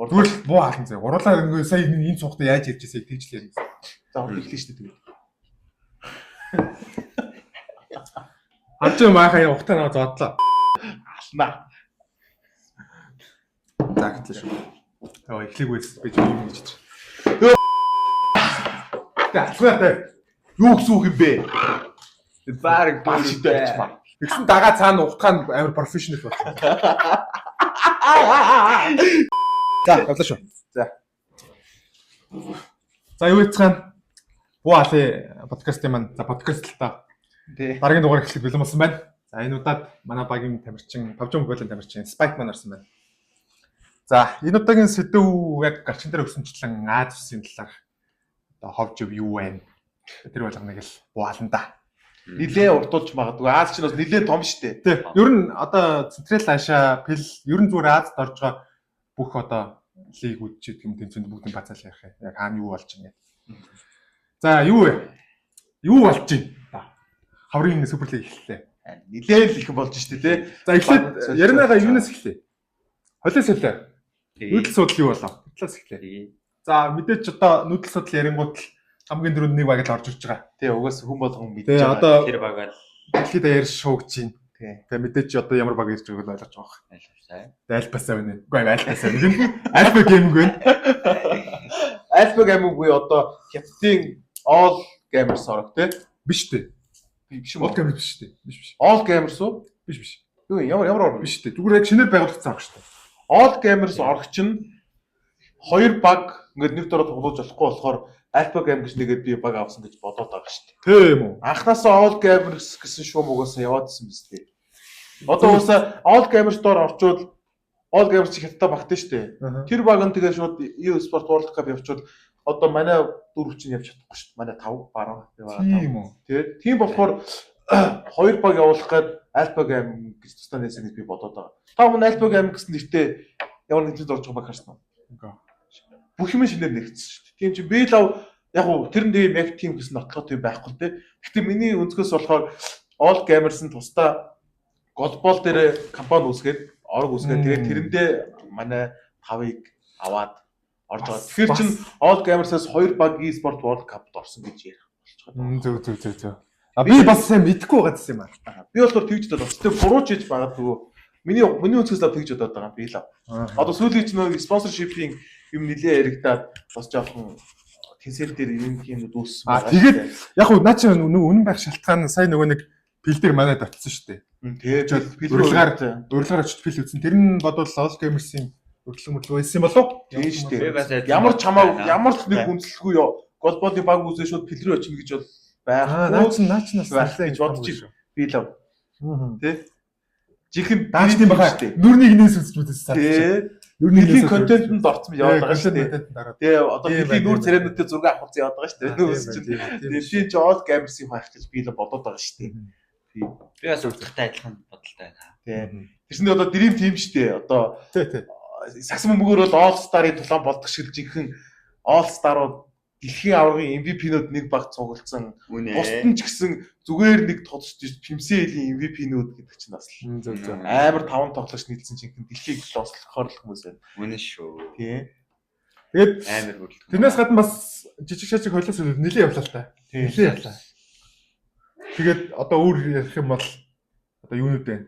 Зүгээр буу хаална зэ. Уруулаа ингээ сая энэ цугтаа яаж ярьж ирсэй тэгж л ярьсан. За урд хэлсэн шүү дээ тэгээд. Харж маахаа ухтаа наваа зоодлоо. Алнаа. За гэтлээ шүү. Яа эхлэх үс би юм гэж чинь. Тэгтээ Юу гэсэн үг юм бэ? Бараг бааштай очмаа. Тэгсэн дагаа цаана ухтаан амар профешнл болсон. За явлаа шүү. За юу яцхан буу аль подкастын маань за подкаст л та. Тий. Дараагийн дугаар эхлэх бэлэн болсон байна. За энэ удаад манай багийн тамирчин PUBG Mobile-ын тамирчин Spike маань орсон байна. За энэ удаагийн сэдв яг гарчин дээр өсөнчлэн Аз улсын талаар одоо ховж юу вэ? Тэр болгоныг л бууална да. Нилээ урдуулж магадгүй. Аз ч бас нилээ том штэ. Тий. Ер нь одоо Централ Аша, Пил ер нь зүгээр Азад орж байгаа бүх одоо лигүүд ч гэдэг юм тэнцэнд бүгдийн бацаал ярих юм. Яг хаана юу болж байна. За юу вэ? Юу болж байна? Хаврын Суперлиг эхэллээ. Нилээ л их болж штэ тий. За эхлээд ярианагаа юунаас эхлэе? Холиос эхлэе. Нүүдэл судал юу болов? Талаас эхлэе. За мэдээч одоо нүүдэл судал ярингууд л хамгийн дөрөнд нэг баг л орж ирж байгаа. Тий угаас хүн болгон мэдж Тэгээ байгаа. одоо Тэр баг л дэлхийд даяар шуугч чинь. Тий. Тэгээ мэдээч одоо ямар баг ирж байгааг ойлгож байгаа. айлхавсаа. Альпасаа байна. Үгүй альпасаа байна. Альпа гейминг байна. Альфа гейминг буюу одоо хятадын All Gamers орог тий. Биш үү? Биш All юм. Gamers биш үү? Биш. All Gamers уу? Биш. Юу ямар орог Биш биш. үү? Зүгээр яг шинээр байгуулагдсан баг шүү дээ. All Gamers орогч нь хоёр баг ингээд нэг дөрөв тоглож болохгүй болохоор Alpha Game гэж нэгээд би баг авсан гэж бодоод байгаа шүү дээ. Тийм үү? Анхнаасаа All Gamers гэсэн шуум угаасаа яваадсэн биз дээ. Одоо угаасаа All Gamers доор орчвол All Gamers чи хятад багтсан шүү дээ. Тэр баг нь тэгээ шууд eSport World Cup явуучвал одоо манай дөрөв чинь явж чадахгүй шүү дээ. Манай 5 баруун Тийм үү? тий. Тийм болохоор хоёр баг явуулах гээд Alpha Game гэж тусдаа нээсэн гэж би бодоод байгаа. Та өмнө Alpha Game гэсэн нэртэй ямар нэгэн зорж байгаа баг харсан уу? Бүх юм шинээр нэгдсэн шүү дээ. Тийм чи би лав яг уу тэр нь тийм яг тийм гэсэн нотлоход юм байхгүй те. Гэхдээ миний өнцгөөс болохоор All Gamers-ын тусдаа голбол дээр компани үүсгээд орог үүсгээд тэгээд тэрэндээ манай 5-ыг аваад орж байгаа. Тэгэхээр чин All Gamers-аас 2 баг eSport World Cup-д орсон гэж ярих болж байгаа. Зөв. А би бас сайн мэдэхгүй байгаа гэсэн юм аа. Би болохоор тэгж бодож байгаа. Тэгтээ буруу ч хийж байгаагүй. Миний өнцгөөс лав тэгж бодоод байгаа юм би лав. Одоо сүүлийн ч нөө sponsorship-ийн юм нилээ яригадаад бас жоохон тэнцэл дээр юм дүүссэн А тэгээд яг уу наа чи нөгөө үнэн байх шалтгаан сая нөгөө нэг пилдэр манайд очсон шүү дээ. тэгээд Урилгаар очиж пил үзсэн. Тэр нь бодвол All Gamers-ийн өглөө мөрлөө байсан юм болов? тийм шүү Би дээ. бас Ямар ч хамаагүй ямар ч нэг хүндлэлгүй голболын баг үзээ шууд пил рүү очино гэж бол байхгүй. Наа чи нас байх гэж бодож байна. Би лав. Тэ? Жихэн Дааш тийм баха. дээ. Нүрнийг инээс үзэж мэдсэн. Тэ. Нүрнийг Пилийн контентэнд орцсон яваад байгаа шүү дээ. дээ. Тэгээ одоо пилийн нүүр царайнуудтай зураг авах гэсэн яваад байгаа шүү дээ. Нүүс чинь. Тэгээ чи All Gamers-ийн байх гэж би л бодоод байгаа шүү дээ. би бас урдтай адилхан бодолтой байна. Тэ. Тэрсний одоо Dream Team шүү дээ. Одоо Тий. сагсан мөнгөөр бол All Star-ын тулаан болдог шиг жинхэнэ All Star-ууд дэлхийн аваргын MVP-нүүд нэг баг цуглдсан. Бусд нь ч гэсэн зүгээр нэг тодорч Pimsel-ийн MVP-нүүд гэдэг чинь бас Зөв. амар 5 тоглогч нийлсэн жинхэнэ дэлхийг ослохоор л хүмүүс байна. Үнэн шүү. Тий. Тэгээд Амар бүрэлдэхүүн. тэрнээс гадна бас жижиг шажиг хойлоос нэлээд явлаа л та. Нэлээд явлаа. Тэгээд одоо өөр ярих юм бол одоо юунууд вэ?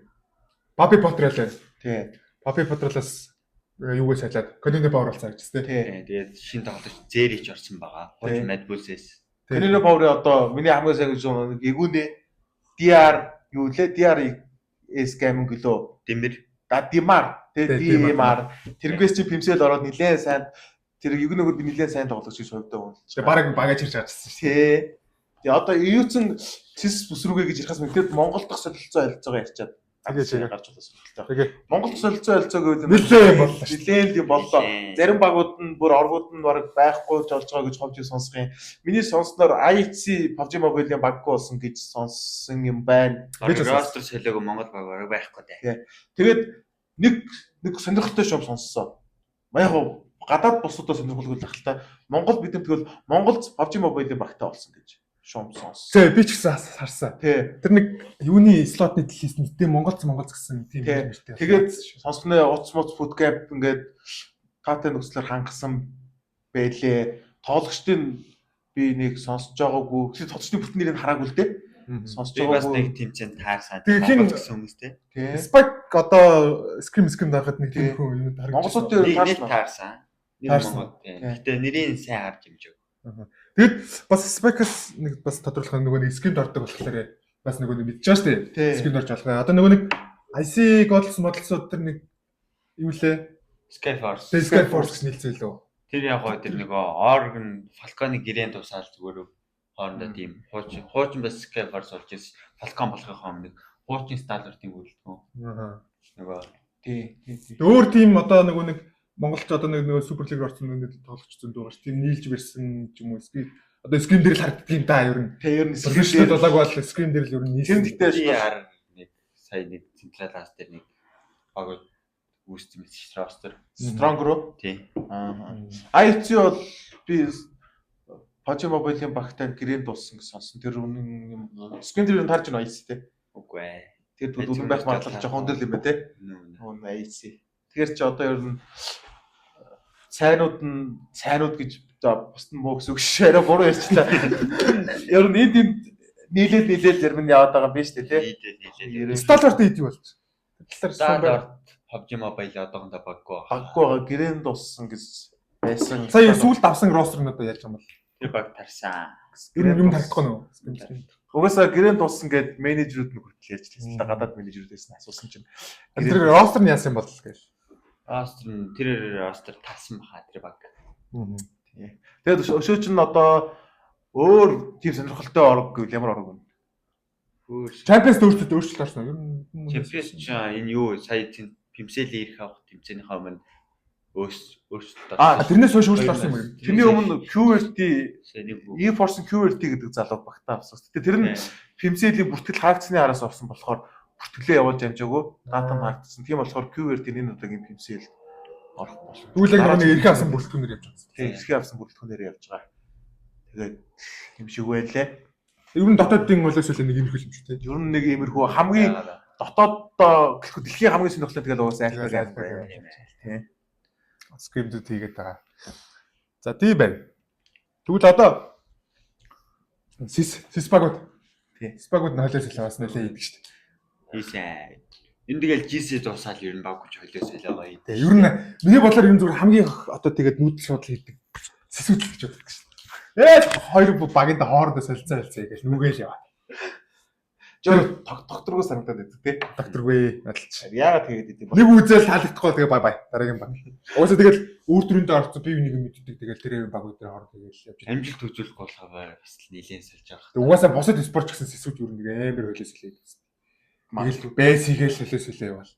Bobby Potter л байна. Тий. Bobby Potter-аас юугээс салаад контент бооруулсан гэж тийм. Тий. Тэгээд шинэ тоглогч Зэрич орсон байгаа. Хож Madbull-с. Тэрний боврын одоо миний хамгийн сайн гэж нэг эгүүнээ DR юу лээ? DRS Gaming гэлөө. Дэмэр. Димар. Тий, Димар. Тэрнгээс чи Pimsel ороод нилээн сайн тэр эгүүнөөр би нилээн сайн тоглож гэж хувьдаа үнэлж. Тэгээ бараг багаж ирж чадсан шүү. Тий. Тэгээ одоо юуцэн цэс бүсрүүгээ гэж ярихаас мэдэд Монгол дахь солилцоо харилцаагаа ярьчаад Тэгээ гарч удаа сонирхолтой. Тэгээ Монгол солилцоо харилцаа гэвэл нэлээд боллоо шүү. нилээн юм боллоо. Зарим багууд нь бүр оргууд нь бараг байхгүй болж байгаа гэж ховж сонсох юм. Миний сонсноор IHC PUBG Mobile-ийн баггүй болсон гэж сонссон юм байна. Ростер солиог Монгол баг бараг байхгүй дээ. Тэгээд нэг сонирхолтой шоу сонссон. Яг гадаад бусдаа сонирхолгүй л ахaltaа. Монгол бидэм тэгвэл Монголд PUBG Mobile-ийн багтаа болсон гэж шоу сонссон. Тэгээ би ч гэсэн харсан. Тий. Тэр нэг юуны слотны дэлхийс нэг тийм Монголц гэсэн тийм Тэгээд сонсгоно уц муц bootcamp ингээд катэ нөхцлөөр хангасан байлээ. Тоглогчдын би нэг сонсож байгаагүй. Тэгэхээр тоглогчдын бүтэн нэрийг хараагүй л дээ. Сонсож Би бас байгаагүй. нэг тэмцээнд таарсан. Тэгээ хин- гэсэн хүмүүстэй. Тий. Spike одоо scream дарахад нэг тийм хүн юм харагдаж Монголууд байна. дээр Нэг таарсан. Нэг Таарсан. Монгол. Гэтэ нэрийг сайн харж хэмжэв. Тэгэд бас Spike-аас нэг бас тодорхойлох нөгөө нэг scream дордог болохоор бас нөгөө нэг мэдчихэж шүү Тий. дээ. Scream дорж болох. Одоо нөгөө нэг IC Godless модалсууд тэр нэг юу лээ? Skyforce. Skyforce гэж нийлцээ лөө. Тэр яг гоо тэр нөгөө Organ Falcon-ы гэрээнд тусаал зүгээр хоорондоо тийм хуучин бас Skyforce болж ирсэн. Falcon болохын хооронд нэг хуучин Star-Lord-ийн үйлдэлгүй. Аа. Нөгөө Тий. Өөр тийм одоо нөгөө нэг Монголч одоо нөгөө Супер лиг орсон нэг тоглогч зөндөө байгаа ш. Тийм нийлж бэрсэн ч юм уу. Одоо screen дээр л харагддаг юм да ер нь. Тий, ер нь Профессионал болоог бол screen дээр л ер нь тэр нийлсэн. дэхтэй PR нэг сая нэг централаас дээр нэг баг үүссэн мэт roster. Stronger. Тий. IC бол би PUBG Mobile-ийн багтаа гэрээнд дууссан гэж сонсон. Тэр үнэн юм. Screen дээр тарж байна IC те. Үгүй ээ. Тэр үлэн байх магадлал жоохон өндөр л юм байна те. Хүн IC. Тэгэхээр чи одоо ер нь сайнууд гэж бусд нь муу гэсэн үг шүү. Арай буруу ярьчлаа. Ер нь энд нийлээд зарим нь яваад байгаа юм биш үү те. Нийлээ. Star-Lord ид юу болж? Тэр талаар Star-Lord PUBG Mobile одоохондоо баггүй байна. Баггүй байгаа гэрээнд дууссан гэж байсан. сая сүүлд авсан ростер нь одоо яаж юм бол? Тэр баг тарсан. Ер нь юм тарахгүй нөө. Угаасаа гэрээнд дууссан гэд менежерүүд нь хүртэл ярьж лээ. Гадаад менежерүүдээс нь асуусан чинь Тэр ростер нь яасан юм бол гэж. Roster тарсан баха тэр баг. тэгээд өшөөч нь одоо өөр тийм сонирхолтой орог гэвэл ямар орог вэ? Champions өөрчлөлт орсон. Ер нь Champions ч энэ юу сая пимсэлийн ирэх авах тэмцээнийхээ өмнө өөрчлөлт тэрнээс хойш өөрчлөлт орсон юм байна. Тэрний өмнө QWERTY нэг E-Force QWERTY гэдэг залуу багтаа авсан. Гэтэ тэр нь пимсэлийн бүртгэл хаагдсны араас орсон болохоор бүртгэлээ явуулж амжаагүй. Дата нь хаагдсан. Тийм болохоор QWERTY-ний удаагийн пимсэл орох болно. Түүлэг нэг эрхээ авсан бүрэлдэхүүнээр явж байгаа. Тийм эрхээ авсан бүрэлдэхүүнээр явж байгаа. Тэгээд юм шиг байлээ. Ер нь дотоодын болоос л нэг имерхүүл юм шүү дээ. Ер нь нэг иймэрхүү хамгийн дотооддоо гэлэхгүй дэлхийн хамгийн сонирхолтой тэгэл угаасаа альфа. Тийм. Скримдүүд хийгээд байгаа. За тийм байна. Тэгвэл одоо Сиспагууд. Тийм. Сиспагууд нойлоос л бас нэлээ идэг шүү дээ. ийсэн. Энэ тэгэл GC дуусаад ер нь баггүй хойлоос солиогоо ий. Тэгээ ер нь миний бодлоор энэ зүгээр хамгийн одоо тэгээд нүүдэл шууд хийдэг. Сэсүүдэл гэж боддог шүү дээ. Хоёр багийн хоорондоо солилцоо гэж нүгээл яваа. Жоо докторгоос санагдаад байдаг тий. Докторгүй адилч. Яагаад тэгээд идэв бэ? Нэг үзэл таалагдахгүй тэгээ бай бай. Дараагийн баг. Угаасаа тэгэл үүр төрөндөө орцсон бив нэг юм мэддэг. Тэгэл тэрээр багууд дээр хоорондоо тэгэл явж байна. Амжилт үзүүлэх болохоор бас нэлээд сольж байгаа. Тэгээ угаасаа босод спорт гэсэн сэсүүд ер нь амар хөлөөс хэлээд. Тэгэл бэс хийгээл хөлөөс хэлээ явал.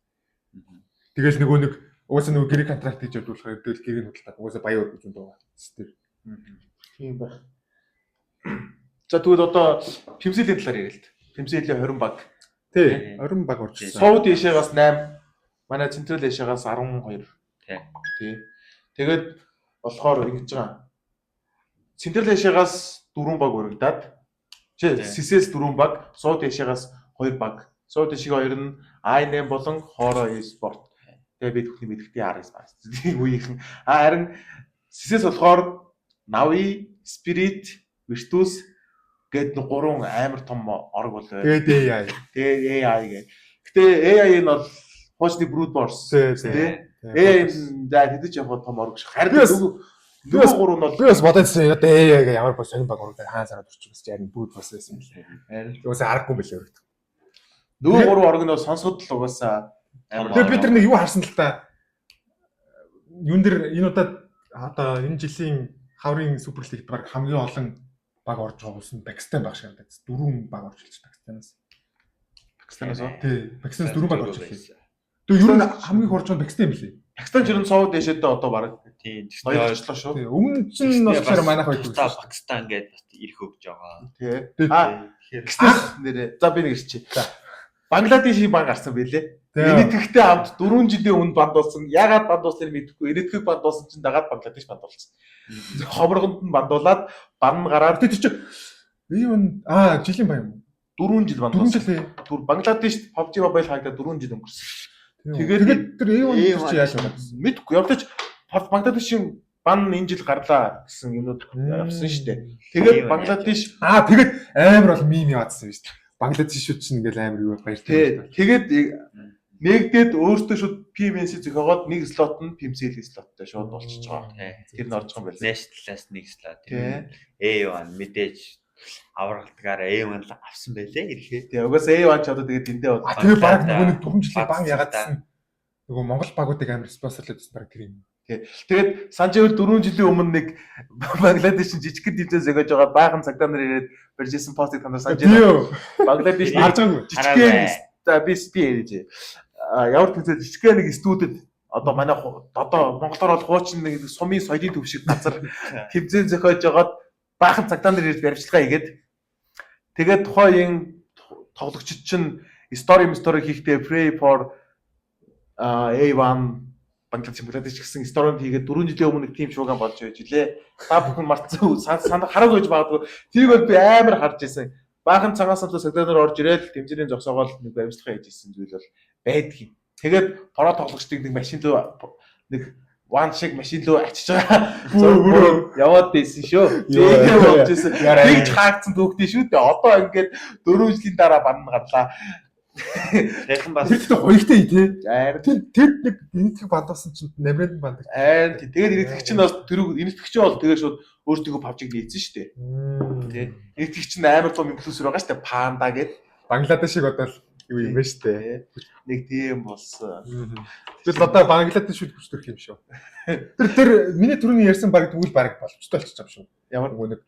Тэгэл нөгөө нэг угаасаа нөгөө гэрэг контракт хийж явуулахаар тэгэл гэрэг нь худалдаа. Угаасаа баяр үзүүн байгаа. Систер. Тийм байх. За тэгвэл одоо пимсэлийн талаар ярил л да. Пимсэлийн 20 баг. Тий, 20 баг орчихсон. Сууд Эшиагаас 8, манай Централ Эшиагаас 12. Тий. Тэгээд болохоор ингэж байгаа. Централ Эшиагаас 4 баг өргөдөөд Сисээс 4 баг, Сууд Эшиагаас 2 баг. Сууд Эшигийн 2 нь I8 болон Хоро e-sport. Тэгээд бид бүхний мэдрэхтэй RS баг. Үеийнхэн. Харин Сисээс болохоор Navi, Spirit, Virtus гээд 3 амар том орог бол. Тэгээд AI. Тэгээ AI гээ. Гэтэ AI нь бол хуучны brute force тий. AI за тэдэж явах том орог шиг. Харин нөгөө 3 нь бол би бас бодоодсэн одоо AI гээ ямар бас сонир баг орог хаан сараад орчих бас яг бүгд бас байсан юм лээ. Угаасаа аргагүй юм билээ өргөд. нөгөө 3 орог нь бол сонсоход л угаасаа Тэгээд бид нар нэг юу харсан л та. Юун дээр энэ удаад одоо энэ жилийн хаврын супер лигт баг хамгийн олон баг орж байгаа улс нь Пакистан баг шиг байна. 4 баг орж ирж Пакистанаас. Пакистанаас уу? Тий, Пакистанаас 4 баг орж ирлээ. Тэгээ ер нь хамгийн хорж байгаа Пакистан юм билээ. Пакистан ч ер нь Сууд Эшиэдээ одоо баг Тийм. хоёр очлоо шүү. Тий, өмнө чинь болохоор манайх байдаг. Пакистан гээд бас ирэх өгж байгаа. Тий. Пакистан нэрээ. За би нэг ирчихье. За. Бангладешийн баг гарсан байлээ. Энэтхэгтэй хамт 4 жилийн өмнө банд болсон. Ягаад банд болсныг мэдэхгүй. Энэтхэг банд болсон чинь дагаад Бангладеш банд болсон. Хомрогонд нь бандуулаад бан гараад Тэр чинь ийм жилийн баян юм. 4 жил банд 4 болсон. жил. Бангладешт PUBG Mobile хаагдаа 4 жил өнгөрсөн. Тэгээд тэр ийм чи яаж байна? Мэдгүй. Явтаж Бангладешийн бан энэ жил гарлаа гэсэн юмнууд явсан шүү дээ. Тэгээд Бангладеш тэгээд амар бол мим яваадсан шүү дээ. Бангладешууд ч ингээл амар юу баяртай. Тэгээд нэгдээд өөртөө шууд PMS зөхиогоод нэг слот нь PMC слоттой шууд болчихж байгаа. Тэр нь орж байгаа юм байна. National-аас нэг слот. A1 мэдээж аврагдгаар A1 л авсан байлээ ирэхэд. Тэгээ угаас A1 ч одоо тэгээд тэндээ бол. Тэгээ баг нөгөө нэг 4 жилийн бан ягаадсан. Нөгөө Монгол багуудыг амар спонсорлоод баг тэр юм. Тэгээд Санживэл 4 жилийн өмнө нэг Бангладешийн жижигхэн тэмцээн зөгөөж байгаа баахан цагдаа нар ирээд барьжсэн постыг танаар Санживэл Бангладеш харж байгаагүй. Жижигхэн би ярьж. Ямар тэмцээн жижигхэн нэг студид одоо манай одоо монголоор бол хуучин нэг сумын соёлын төв шиг газар тэмцээн зохиож жагаад баахан цагдаа нар ирээд баримтчилгаа хийгээд тэгээд тухайн тоглогчид чинь story хийхдээ pray for A1 Бангладеш гэсэн сторонд хийгээд 4 жилийн өмнө тим шууган болж байж лээ. Та бүхэн мартсан санаа хараагүй гэж магадгүй. Тэрийг бол би амар харж ирсэн. Баахан цагаас нь сагдаар орж ирээд тэмцээний зогсоогоол нэг баримтлага хийж ирсэн зүйл бол байдгийн. Тэгээд про тоглогчдыг нэг машин руу нэг ван шиг машин руу ачиж байгаа. Яваад байсан шүү. Тэгээд болж ирсэн. Тэгж хаагдсан түүхтэй шүү дээ. Одоо ингээд 4 жилийн дараа бан гарлаа. Сайхан бас тэр хоёртой тий. Тэр нэг энэтхэг бандсан чинь намрын банд. Тэгээд энэтхэг чинь бас тэр энэтхэг чинь бол тэгээд шууд өөртөө павжиг нээсэн шүү дээ. Тий. Энэтхэг чинь амар том инфлюенсер байгаа шүү дээ. Панда гэдэг. Бангладешиг одоо юу юм бэ шүү дээ. Нэг тийм болсон. Тэгэл одоо Бангладешүүд хүчтэй юм шүү. Тэр миний түрүүний ярьсан баг тэгвэл баг боломжтой болчих юм шүү. Ямар нэг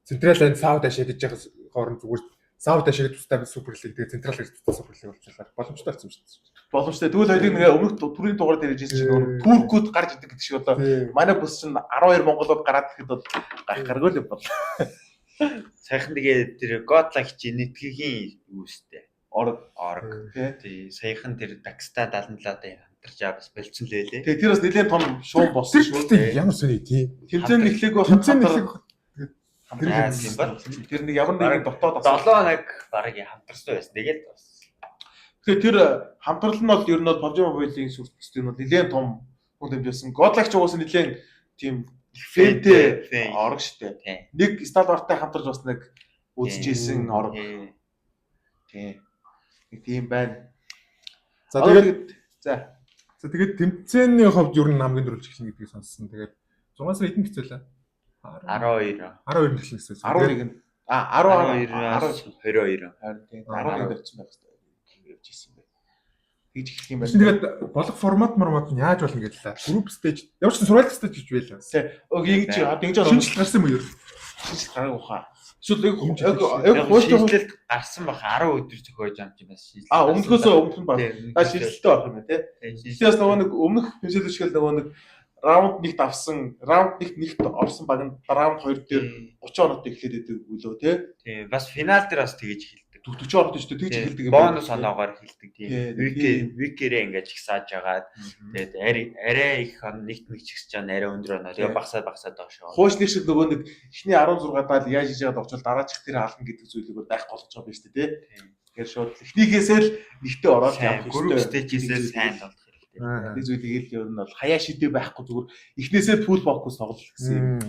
Централ Анд Сауд Ашиг гэж яхас хооронд зүгээр Сауд Ашиг тустай супер лиг тэгээ Централ Анд тустай супер лиг болчихлоо. Боломжтой болсон шүү дээ. Боломжтой. Тэгвэл хоёрыг нэг өмнөх түрүүний дугаар дээр ярьжсэн чинь туркууд гарч идэг гэдэг шиг одоо манай бус чинь 12 монголууд гараад ирэхэд бол гаргааргүй л бол. Сайхан тэгээ тэр Godlike чи нэтгийн юу өстэй. Орг тий саяхан тэр Дакста 77-ад хамтарч бас болцсон лээ. Тэгээ тэр бас нэлээд том шуум болсон шүү. Ямар сони тий. Тэмцээн эхлэх Тэр нэг ямар нэгэн дотоод 7 хоног бараг хамтарсан байсан. Тэгээд бас. Тэгэхээр тэр хамтрал нь бол ер нь PUBG Mobile-ийн сүртстэй нь бол нэлээд том хүн хэмжээсэн. Godlike ч уус нэлээд тийм фэнтэй орг штэ. Нэг Stalwart-тай хамтарч бас нэг үзчихсэн орг. Тийм. Нэг тийм байна. За тэгээд тэмцээний хувьд ер нь хамгийн дөрөвч эхлэн гэдгийг сонссон. Тэгээд 6 сар эдэн хэцүүлээ. 12 эхлэн гэсэн. 11 22 харин тийм 11 тавьсан байх хэрэгтэй явж ирсэн бай. Тэгж эхлэх юм байна. Тэгээд болох формат нь яаж болно гэдэлээ. Group stage ямар ч survival stage гэж байлаа. Тэг. Ингэж шинжил гарсан юм уу ер? Шинжил гараагүй хаа. Эсвэл хөөсөлт гарсан бах 10 өдөр зөхөөж ам чи бас шийдэл. Өмнөхөөс өмнө баг. Шийдэлтэй байх юм байна тий. Шийдэлээс нөгөө нэг өмнөх хэмжээл шиг нөгөө нэг раунд 1-т авсан, раунд 1-т орсон баг нь раунд 2 дээр 30 оноотой эхлээд идэг үлөө тий. Тий, бас финал дээр бас тэгэж эхэлдэг. 40 оноотой ч тэгж эхэлдэг юм. Бонус оноогоор эхэлдэг тий. Викерээ ингэж ихсааж агаад тэгээд арай их нэгт нэг чигсэж байгаа арай өндөр оноо. Тэгээд багсаад доошоо. Хуучны шиг нөгөө нэг эхний 16 даал яаж хийж яагаад очвол дараачих тэр хаална гэдэг зүйлийг байх болгож байгаа юм шүү дээ тий. Тэгэхээр шууд эхнийгээсээ л нэгтээ ороод явах хэрэгтэй. Group stage-ээс сайн болох. Нэг зүйлийг л ер нь бол хаяа шидэ байхгүй зүгээр эхнээсээ full focus тоглох гэсэн юм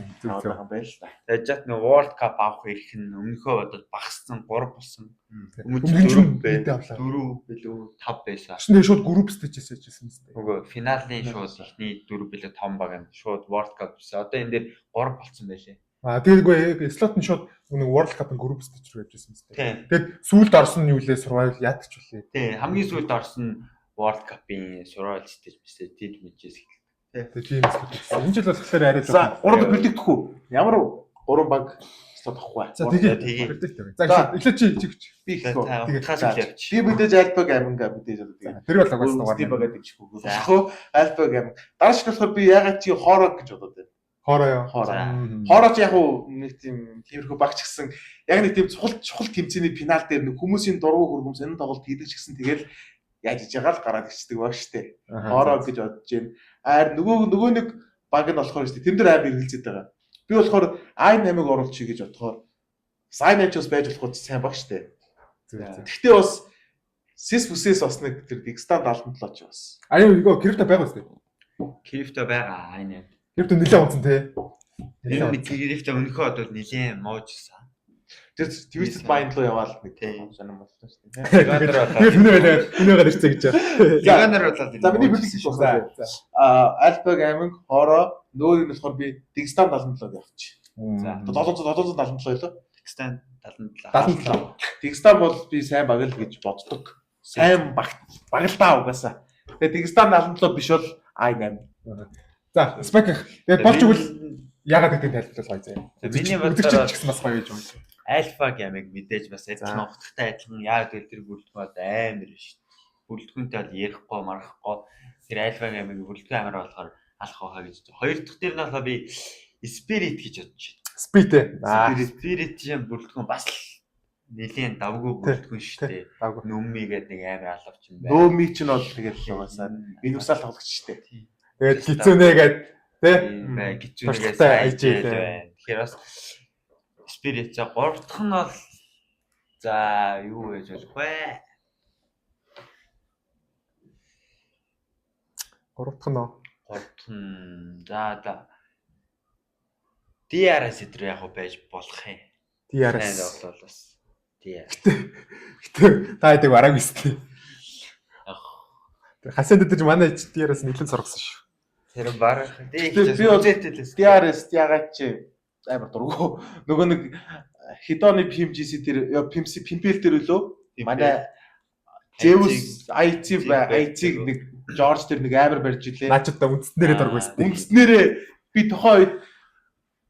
байна л да. Тэгээд жат нэг World Cup авах ирэх нь өмнөхөө бодоод багассан 3 болсон. Өмнө 4 билүү 5 байсан. Шинэ шууд group stage-ээс яжсэн юм. Үгүй финалийн шууд ихний 4 билүү том баг юм. Шууд World Cup гэсэн. Одоо энэ дээр 3 болсон байлээ. Тэгэхгүй слот нь шууд нэг World Cup-ын group stage руу явжсэн юм. Тэгээд сүүлд орсон нь юу лээ survival яадаг ч үлээ. Тий, хамгийн сүүлд орсон World Cup-ийн survival stage бисээ тэд мэдээс эхэлдэг. Тийм эсвэл энэ жил болохоор арай за 3 предикт хүү. Ямар 3 баг слот авахгүй. За тэгээ. За эхлээ чи би хэлэхгүй. Тэгээд би мэдээж альбаг аминга мэдээж одоо тэгээ. Тэр бол агаас тийм багаад дэмжихгүй. Тэгэхгүй альбаг амин. Дараа шиг болохоор би ягаад чи хоороо гэж бодоод байна. Хоороо ч яг уу нэг тийм тиймэрхүү багч гисэн яг нэг тийм чухал тэмцээний финал дээр нэг хүмүүсийн дургу хөргөмс энэ тоглолт хийдэг ч гэсэн тэгэл яаж иж байгаа л гараад ичдэг баг штэ. Хоороо гэж бодож байна. Нөгөө нэг баг нь болохоор штэ тэн дээр амар хэрэгэлзээд байгаа. Би болохоор i8-ыг оруулчих гэж бодохоор i8 ч бас байж болох сайн баг штэ. Гэхдээ бас SIS бүсээс бас нэг тэр Dexter 77 ч бас. Аюу крипто байгаа штэ. Крипто байгаа энэ. Крипто нэлээд онцон те. Энэ крипто өнөхөө одоо нэлээд моожсан. Тэр Twisted Mind руу яваал нэг Тийм. сонирм болсон шүү дээ. Хүнээгээр ирцээ гэж. Ягнаар болоод. За миний бүлэг гэж байна. Альбаг аймаг хоороо нөөрийн нь болохоор би Дагестан 77-д явчих. За 777 лөө. Дагестан 77. 77. Дагестан бол би сайн баг л гэж боддог. Сайн баг л даа угаасаа. Тэгээ Дагестан 77 биш бол I8. За, Spike. Тэгээд болж игэл ягаад гэдэг тайлбарлал гоё заяа. Миний үзэгч бодлоор ч гэсэн бас гоё гэж байна. Альфа гамиг мэдээж бас адилхан ухттай адилхан яг тэр бүрэлдэхүүн амар шүү дээ. Бүрэлдэхүүнтэй бол ярихгүй марахгүй. Тэр альфа гамиг бүрэлдэхүүн амар болохоор алах байхаа гэж. Хоёр дахь дээр нь болохоор би Spirit гэж бодож байна. Speed. Spirit юм бүрэлдэхүүн бас л нэлийн давгүй бүрэлдэхүүн шүү дээ. Давгүй. Нүми гэдэг нэг амар алавч юм байна. Нөөми ч нь бол тэгээд угаасаа минусаал тоглогч шүү дээ. Тэгээд гизүүнээгээд тий. Бай гिचүүнээс Туршлагатай айжээ ажээ. байна. Тэгэхээр бас Spirit за гурав дахь нь бол за юу гэж болох вэ? Гурав дахь нь Гурав дахь нь за DRS өдр яг байж болох юм. DRS. Бол бас DRS. Гэтэ та хэдэг бараг өстэй. Ах Хасанд дээр манай DRS нэлээд сургасан шүү. тэр баг Би бол DRS ягаад чи амар дургу. Нөгөө нэг Хидоны PMGC дээр Pimpel дээр үлөө. Манай Zeus IC-г нэг George дээр нэг амар барьж илээ. Наачд та үндснээрээ дургүйстэй. Үндснээрээ би тухайн үед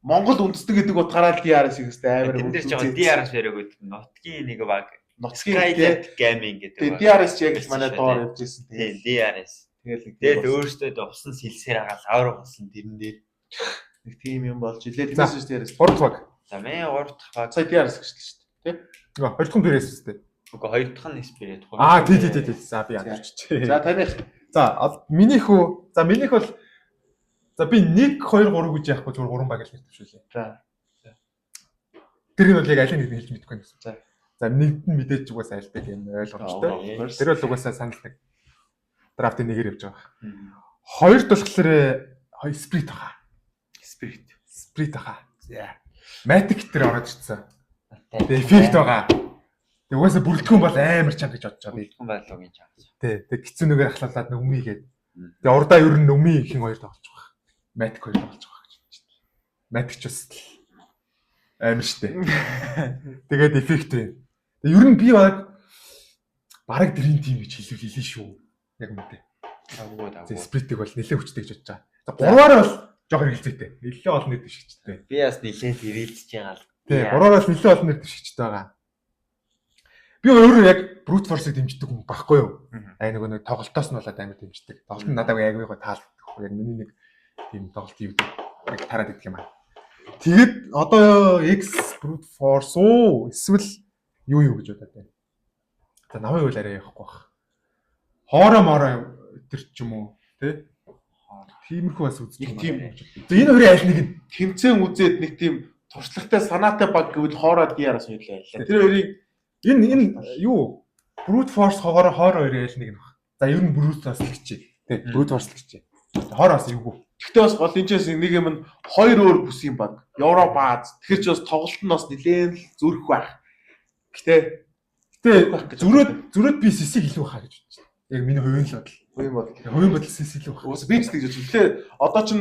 Монгол үндэстэн гэдэг утгаараа DRS ихтэй амар энэ дээр жоо DRS яриаг гэдэг нутгийн нэг баг ноцгийн Skyland Gaming гэдэг. Тэгээ DRS яг л манай доор явж ирсэн. Тийм DRS. Тэгэл Тэгэл өөртөө усан сэлсээр агаал авар болсон тэрэн дээр. нэг тим юм болж илээ. Тэрнээс DRS. Гурав дахь баг. За мэн 3 дахь баг. Сая DRS гэж шүү дээ. Нөгөө хоёр дахь нь DRS үстэй. Үгүй хоёр дахь нь Spirit. Тий. За би янзч. За таних За минийх үү? За минийх бол за би 1 2 3 гэж яахгүй зүгээр 3 баг л нэр төвшүүлээ. За. Тэр нь бол яг аль нэг хэлж мэдэхгүй юм гэсэн. За. За нэгд нь мэдээж угаасаа альдаг юм ойлгомжтой. Тэр бол угаасаа санал нэг драфтын нэгээр явж байгаа. Хоёрт болохоор хоёр Spirit байгаа. Spirit байгаа. За. Matic тэр ороод ирсэн. Effect байгаа. Тэг угаасаа бүрэлдэхүүн бол амар чанга гэж бодож байгаа. Бүрэлдэхүүн байлуугийн чанга. Тэг гизүүнээр ахлуулаад нүмийгээд. Тэг урдаа ер нь нүми хин хоёр тоглож байгаа. Matic хоёр тоглож байгаа гэж бодож байна. Matic ч бас амар штэ. Тэгээд Effect байна. Тэг ер нь би баг Dream Team гэж хэлээ шүү. Яг үнэтэй. Тэг Spirit-ийг бол нэлээд хүчтэй гэж бодож байгаа. За гурваараа бол жоохон хэлцээтэй. Нэлээд олон нэр дэвшигчтэй. Би бас нэлээд ирээлдэж байгаа л. Тий, гурваараас нэлээд олон нэр дэвшигчтэй байгаа. Би өөрөө яг brute force-ыг дэмждэг хүн байхгүй юу? Нөгөө нэг тоглолтоос нь болоод амар дэмждэг. Тоглолт нь надад яг гоо таалагддаг. Яг миний нэг тийм тоглолт юу яг тараад идэх юм аа. Тэгэд одоо X brute force уу эсвэл юу гэж бодоод байна. За намайг үл арай явахгүй бах. Хоороо тэр ч юм уу, тий? Тиймэрхүү бас үздэг. Нэг тийм. За энэ хоёрын аль нэг нь тэмцээн үзээд нэг тийм туршлагатай санаатай баг гэвэл хоороо DRS үйлээ яллаа. Тэр хоёрыг энэ юу brute force хоороо хоёрын аль нэг нь баг. За ер нь brute force л гэчээ. Тий, brute force л гэчээ. Хоороос юу? Гэхдээ бас гол энэчээс нэг юм нь хоёр өөр бүсгийн баг. Европ Аз. Тэгэхээр ч бас тоглолт нь бас нэлээд л зүрх байх. Гэтэ зүрөөд би сисиг илүү хаа гэж бодчих. Яг миний хувийн л бодол. Хувийн бодол сис илүү хаа. Уус би ч тэгж бодчих. Тэгэхээр одоо ч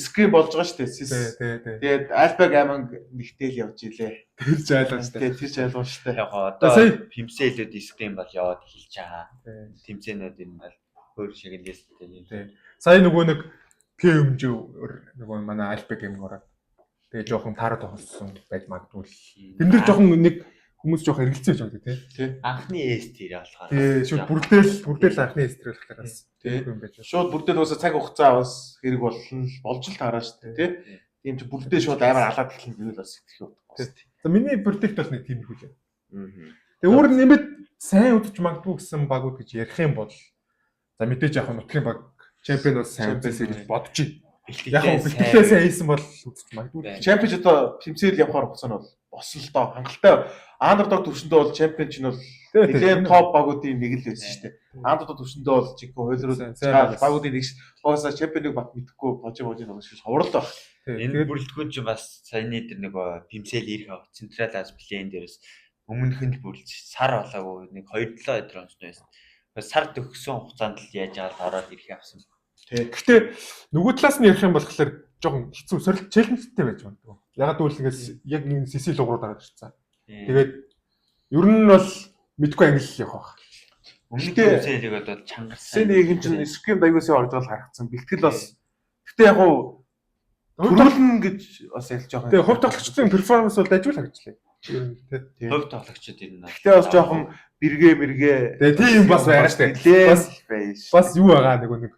скрин болж байгаа шүү дээ. Сис. Тэгээд альфа гаминг нэгтэл явж илээ. Тэр ч ойлгож дээ. Тэр ч ойлгож дээ. Яг одоо пимсэлүүд скрин бол яваад эхэлж байгаа. Тэмцээнүүд энэ бол өөр шиг л хэлтэй. Сая нөгөө нэг PMG нөгөө манай альфа гейминг ороод тэгээ жоохон таарад тоглосон байж магадгүй. Тэн дээр жоохон нэг хүмүүс жоохон эргэлзээ байж байгаа тий. Анхны эс тэр болохоор. Тий, шууд бүрдэл анхны эс тэр болохоор бас тийм байж. Шууд бүрдэл өсө цаг хугацаа бас хэрэг болж л таараа шүү дээ тий. Тийм чи бүрдэл шууд амар алаад эхлэх юм бол бас итгэх юм. За миний бүрдэлт бас нэг тийм их үлээ. Тэгээ өөр нэмэт сайн удаж магадгүй гэсэн багууд гэж ярих юм бол за мэдээж яг нутгийн баг чемпион бас сайн үзээсэй гэж бодож байна. Яг нь бэлтгэлээ сайн хийсэн бол үзэж магадгүй. Чемпион одоо тэмцээл явахаар хугацаа нь бол босон л доо хангалттай андердог төвшөндөө бол чемпион ч нь бол нэлээд топ багуудын нэг л байсан шүү дээ. Андердог төвшөндөө бол чиг хуулиуд багуудын нэг угаасаа чемпионыг бат мэдхгүй божиг нэг шиг ховрол баг. Энэ бүрэлдэхүүн чинь бас саяны дээр нэг пимсэл ирэх централ аз плейн дээрээс өмнөх нь бүрэлж сар болоогүй нэг 2-7 өдөр онцтой байсан. Сар төгсөн хугацаанд л яаж аваад ороод ирэх явсан. Гэхдээ нөгөө талаас нь ярих юм болохоор жоохон хэцүү сорилт челленжтэй байж магадгүй. Ягаад гэвэл ингээс яг энэ CC лугруу дараад ирсэн. Тэгээд ер нь бол мэдгүй англи явах байх. Өмнөд үсэлийг бол чангарсан. Сэнийх юм чинь скрим байгуулсан орж байгаа харагдсан. Бэлтгэл бас гэхдээ яг уу төрүүлнэ гэж бас ялж байгаа. Тэгээ хувь тоглогчдын перформанс бол дажгүй л харагдлаа. Ер нь тий. Хувь тоглогчид ер нь. Гэхдээ бас жоохон бэргэ. Тэгээ тийм бас байгаа штэ. Бас юу байгаа нэг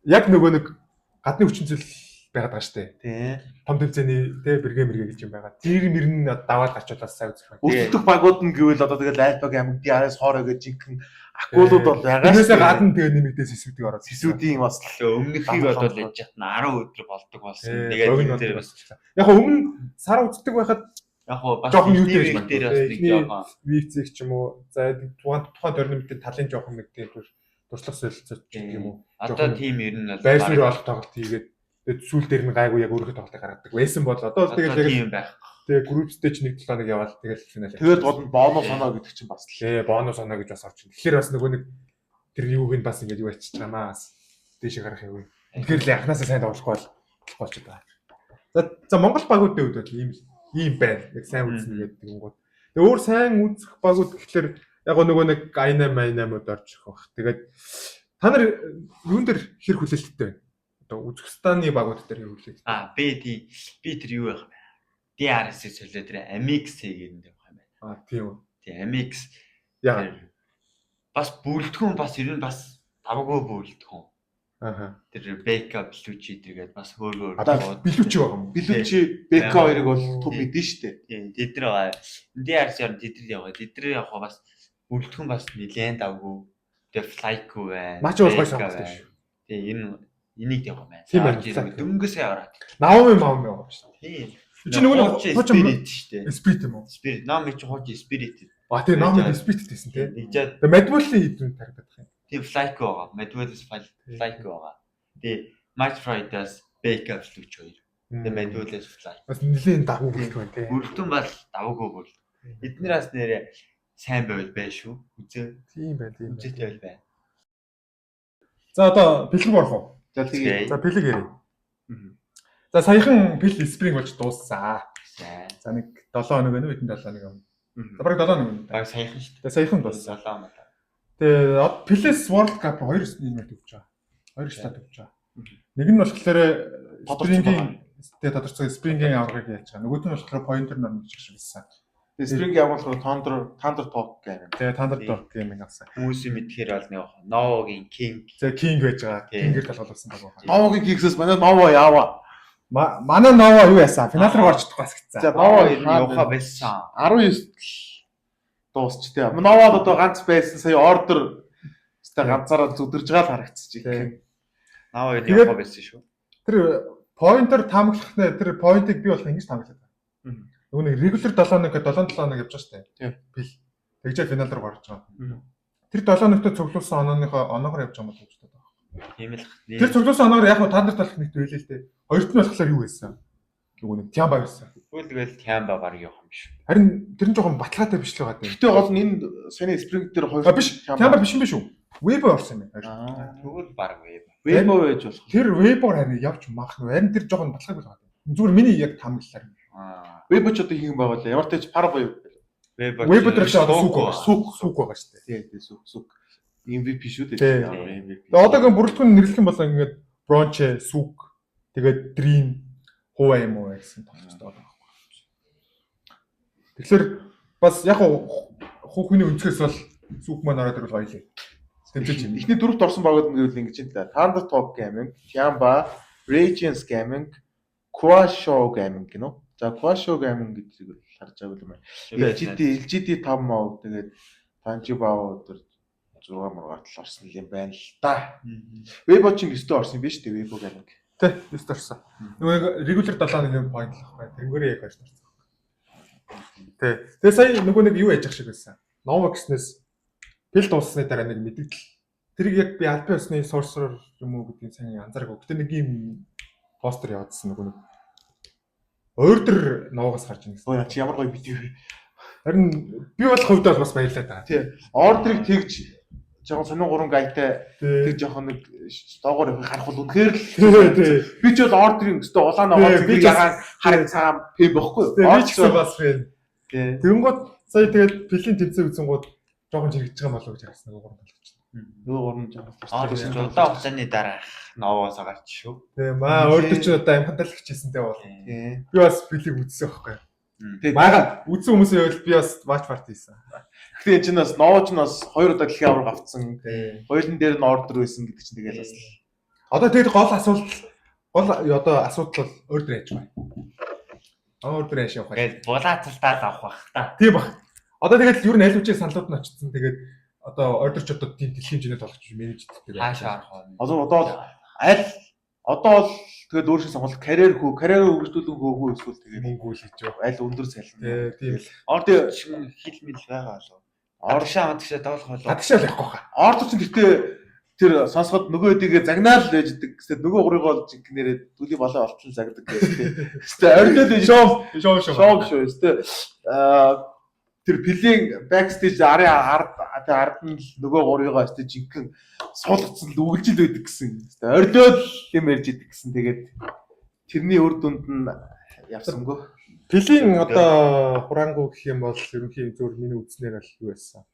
яг нэг гадны хүчин зүйл байгаад байгаа штэ. Тий. Том тэмцээний тий бэргэ гэж юм байгаа. Тэр мөрн даваад гарчуулаад сайн үзэх байна. Өртөх багууд нь гэвэл одоо тэгэл альбаг амиг диарас хоороо гэж жинхэнэ акулууд бол байгаа. Тэрнээсээ гадна тэгээ нэмэгдээс сэсүүдийг ороод. Сэсүүдийн бас өмнөхийг бодвол яж чатна 10 өдөр болдог болсон. Тэгээд тэр бас яг өмнө сар үздэг байхад яг бас жоохон юу дээр бас нэг жоохон вицэг ч юм уу. За тухайн төрнөмтийн талын жоохон нэг тийм туршлага солилцож юм уу. Одоо тийм ер нь байсны болох тоглолт хийгээд тэгээд сүүл дээр нь гайгүй яг өөрийнхөө тоглолтыг гаргадаг. Байсан бол одоо тэгээд тийм байх. Тэгээ групп стэйж нэг 7 хоног яваад тэгээд финал. Тэгээд бодно бонус оноо гэдэг чинь бас тий бонус оноо гэж бас орж ин. Тэгэхээр бас нөгөө нэг тэр юуг нь бас ингэж юу ачиж байгаамаас дээш гарах юм. Тэгэхээр л анханасаа сайн тоглохгүй болчиход байгаа. За Монгол багуудын хувьд бол ийм байна. Яг сайн үзнэ гэдэг юм гоо. Тэгээ өөр сайн үзэх багууд гэхэлэр яг нөгөө нэг I8 орж ирэх баг. Тэгээд та нар юун дээр хэр хүлээлттэй байна? Одоо Үзбекистаны багууд дээр хэр хүлээлттэй? Би тэр юу байх вэ? DRS-ийг солиод тэр Amix гэнэ юм байна. Тийм үү. Тийм Amix яа. Бас бүрэлдэхүүн бас ер нь бас давгүй бүрэлдэхүүн. Тэр Бека Блүчи тэгээд бас хөөгөө Блүчи байгаа юм. Блүчи Бека хоёрыг бол төв мэдэн штэ. Тийм тэд нар байгаа. DRS-аар тэд нар яваа. Тэд нар явах бас бүрэлдэхүүн бас нэлээд давгүй. Тэгээд Flyco байна. Мач бол гоё сонголт шүү. Тийм энийг явах байна. Тийм байна. Дөнгөсөө ороод. Наоми байгаа шүү. Тийм. Чи нөгөө Spirit шүү дээ. Spirit юм уу? Spirit. Наоми чи хооч Spirit. Тэгээ Наоми Spirit гэсэн тий. Тэгээ Medwell-ийн хэдэн тарагдах юм. Тийм Flyco байгаа. Medwell-с Flyco байгаа. Тэгээ Match Friday-аас Backup Luch 2. Тэгээ Medwell-с Flyco. Бас нэлийн дагуу бүрэлдэхүүн тий. Бүрэлдэхүүн бол давгүй бүр. Эднээс нэрээ сайн байвал бай шүү. Үзээ. Тийм байна. Үзээтэй байл бай. За одоо бэлэг орох уу? За тэгээ. За бэлэг ярив. За саяхан бэл спринг болж дууссан. За нэг 7 хоног байна уу? Хэдэн 7 хоног юм. За бараг 7 хоног. Баг саяхан шүү дээ. Саяхан дууссан. 7 хоног. Тэгээ Плес World Cup 2 нэмэлт өгч байгаа. 2 штат өгч байгаа. Нэг нь болохоор спрингийн тэгээ тодорцоо спрингийн аврагыг яаж байгаа. Нөгөөт нь болохоор pointer нормч гэж байсан. Тэгээ спрингийн аврагыг Thunder Talk гэмээр. Тэгээ Thunder Talk гэмээр авсан. Хүмүүсийн мэдхээр бол нэг Novo-гийн King. За King байж байгаа. King-ээр талгалсан байгаа. Novo-гийн King-с манай Novo яава. Манай Novo юу яасан? Финал руу орж чадах гэсэн. За Novo явахаа байсан. 19 дуусч тээ. Новод одоо ганц байсан сая ордер өстэй ганцаараа зүдэрж байгаа л харагдчих юм. Новод явах байсан шүү. Тэр поинтер таамаглах нэ тэр поинтыг би болох ингэж таамаглаад байна. Нөгөө нэг регулер 7-1 гэдэг 7-7 гэж явж байгаа шүү дээ. Бил. Тэгжээ финал руу гарч байгаа. Тэр 7-1-т цуглуулсан оноогоор явж байгаа юм болж байна. Тийм л. Тэр цуглуулсан оноогоор яг тандер талах нэгт байлээ л дээ. Хоёрт нь болохоор юу байсан? Нөгөө нэг Тямба байсан. Тэгвэл Тямба баг явах юм шүү. Харин тэр нь жоохон баталгаатай биш л байгаа дээ. Гэтэ гол нь энэ саяны спринг дээр хоёр биш. Тямба биш юм биш үү? Вебо орсон юм байна. Тэгвэл баг Вебо. Вебо байж болох. Тэр Вебоор харин явж маах нь. Харин тэр жоохон баталгаатай байгаа. Зүгээр миний яг таамаглалаар. Вебо ч одоо хийх юм байгаа л ямар ч тач пара боё. Вебо дээр ч одоо сүг байгаа шүү дээ. Тий сүг. MVP шүү дээ. MVP. Одоогийн бүрэлдэхүүн нэрлэх юм бол ингээд Bronche, сүг, тэгээд Dream хуваа юм уу гэсэн тоглолттой байгаа. Тэгэхээр бас яг хүүхний өнцгөөс бол сүг маань ороод ирвэл гоё лээ. Тэмцэж юм. Эхний дөрөвт орсон багууд нь гэвэл ингэж юм да. Thunder Talk Gaming, Tamba, Radiance Gaming, Quasho Gaming гинөө. За Quasho Gaming гэдгийг харж байгаа юм байна. LGD 5 мав тэгээд Tanjibao өдөр 6 мургаар тал орсон юм байна л да. Webo ч ингэ өстө орсон биш үү Webo Gaming. Тэ, өстө орсон. Нөгөө регулер 7-1 point л ах бай. Тэрнгээрээ яг орсон. Тэгээ сая нөгөө нэг юу яж ах шиг байсан. Nova гэснээс пил дууссаны дараа нэг мэдээлэл. Тэр яг би альбан усны sorcerer юм уу гэдгийг сайн анзаараагүй. Гэтэ нэг юм постэр явуулсан нөгөө нэг Order Novagаас гарч ирсэн. Өө чи ямар гоё бит вэ? Харин би бол хувьд бол бас баярлаа та. Тий. Ордрыг тэгж жоохон сонин гурван гайтай тэг жоохон нэг доогоор явах харах бол үнэхээр л би ч бол ордрын өстө улаан ногоо би ягаан хараг цагаан пэм бохгүй юу? Би ч гэсэн бас фэн. Тий. Тэнгууд сая тэгээд пилийн тэмцээн үзэнгууд жоохон жиргэж байгаа болов гэж харсан нөгөө гурван талч. Нөгөө гурван жаа. Ордер удаан хугацааны дараах Новоос гарч шүү. Тэгээ маа Order ч удаа амхантал хичээсэнтэй бол. Тий. Би бас пилийг үзсэн байхгүй. Тий. Мага үзсэн хүмүүсийн хувьд би бас watch party хийсэн. Гэтэ чинь бас Новоч нь бас 2 удаа дэлхийн авраг авцсан. Тий. Хоёулын дээр нь ордер байсан гэдэг чинь тэгэл бас Одоо тэгээд гол асуудал бол Order яаж байна? Order яаж явах вэ? Тэгээд булаацалтаа авах бах та. Тийм баг. Одоо тэгээд ер нь аль үжиг саналууд нь очсон. Тэгээд одоо Order ч одоо тийм дэлхийн жинэд болгож менеж хийдэг. Хаашаа арах вэ? одоо бол аль одоо бол тэгээд өөр шиг сонголт карьерээ хөгжүүлэн хөөгөө эсвэл тэгээд мөнгө үл хийж байгаа. аль өндөр салхин. Тийм л. Ордер шин хил мэл байгаа болов. Оршаа мадагшаа доолох болов. Гадагшаал явахгүй хаа. Ордер чинь гэхдээ тэр сонсоход нөгөө хэдийгээ загнаал л байждаг. Гэхдээ нөгөө гурыгоо л жинхнэрээ түлийн болоо олтлон загдаг гэдэг. Гэхдээ ордол байж шоу шүү. Гэхдээ тэр пилийн бэкстейж ард нь л нөгөө гурыгоо өстө жинхэнэ суулгацсан л үгэлжил байдаг гэсэн. Гэхдээ ордол юм ярьж идэг гэсэн. Тэгээд тэрний үр дүнд нь явсангүй. Пилийн одоо хураангуй гэх юм бол ерөнхийн зөвөр миний үзснээр бол юу байсан.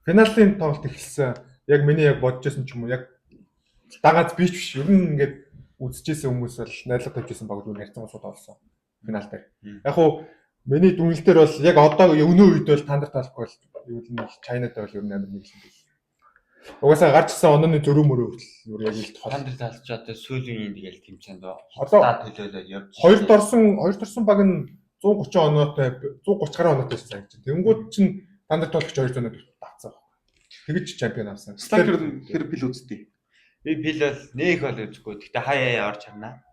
Финалийн тоглолт эхэлсэн. Яг миний яг бодож байсан ч юм уу яг дагаад би ч биш. Ер нь ингээд үзчихсэн хүмүүс бол найрлага тавьжсэн баг зүгээр ярьсан усууд олсон. Финал дээр. Яг хуу миний дүнэлт дээр бол яг одоо өнөө үед бол тандар талахгүй бол юу л нэг Чайнад бол ер нь амар нэг юм биш. Угаасаа гарч ирсэн онооны зөрүү мөрөө хөтл ер яг л Тандар талч одоо сүүлийн тэгэл тэмцээнд Одоо төлөөлөө явж. Хоёр дорсон баг нь 130 оноотой 130 гаруй оноотой байсан гэж. Тэнгүүд чинь тандар тоглогч 200 оноо давцсан. Тэгэж чемпион авсан. Слакер нь тэр пил үзтий. Би пил бол нэг бол үзэхгүй. Гэтэ хаяа орж харнаа.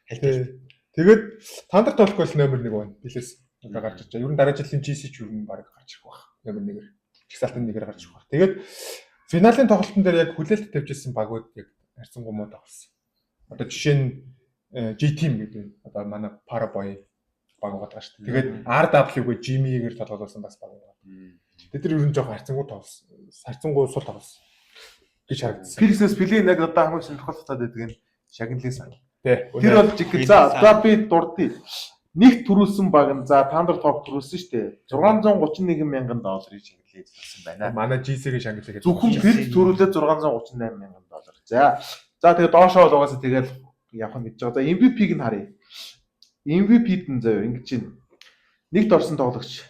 Тэгээд тандар тоглох бол номер 1 байна. Билээс одоо гарч ирж байгаа. Ер нь дараа жилийн GC ч ер нь баг гарч ирэх баг. Номер 1-ээр. Чигсалтын 1-ээр гарч ирэх баг. Тэгээд финалийн тоглолтын дээр яг хүлээлт тавьжсэн багууд яг харьцангуй муу давсан. Одоо жишээ нь G-Team гэдэг одоо манай Paraboy баг байгаа шүү дээ. Тэгээд RW-г Jimmy-гээр толгойлсон бас баг байгаа. Тэд нар ер нь жоохон харьцангуй тоглосон. Харьцангуй сул тоглосон гэж харагдсан. Пилснес пилийн яг одоо хамгийн сонирхолтой байдаг нь шагналын сан. Тий. Тэр бол жиг за би дурдъя. Нэг төрүүлсэн баг нь за тандар топ төрүүлсэн шүү дээ. $631 мянган шагналыг төлсөн байна. Манай GC-гийн шагналыг зөвхөн пил төрүүлээд $638 мянган. За тэгээд доошоо бол угаасаа тэгэл явах нь гэж байгаа. За MVP-г нь харъя. MVP-д нь заяа ингэж чинь нэгд орсон тоглогч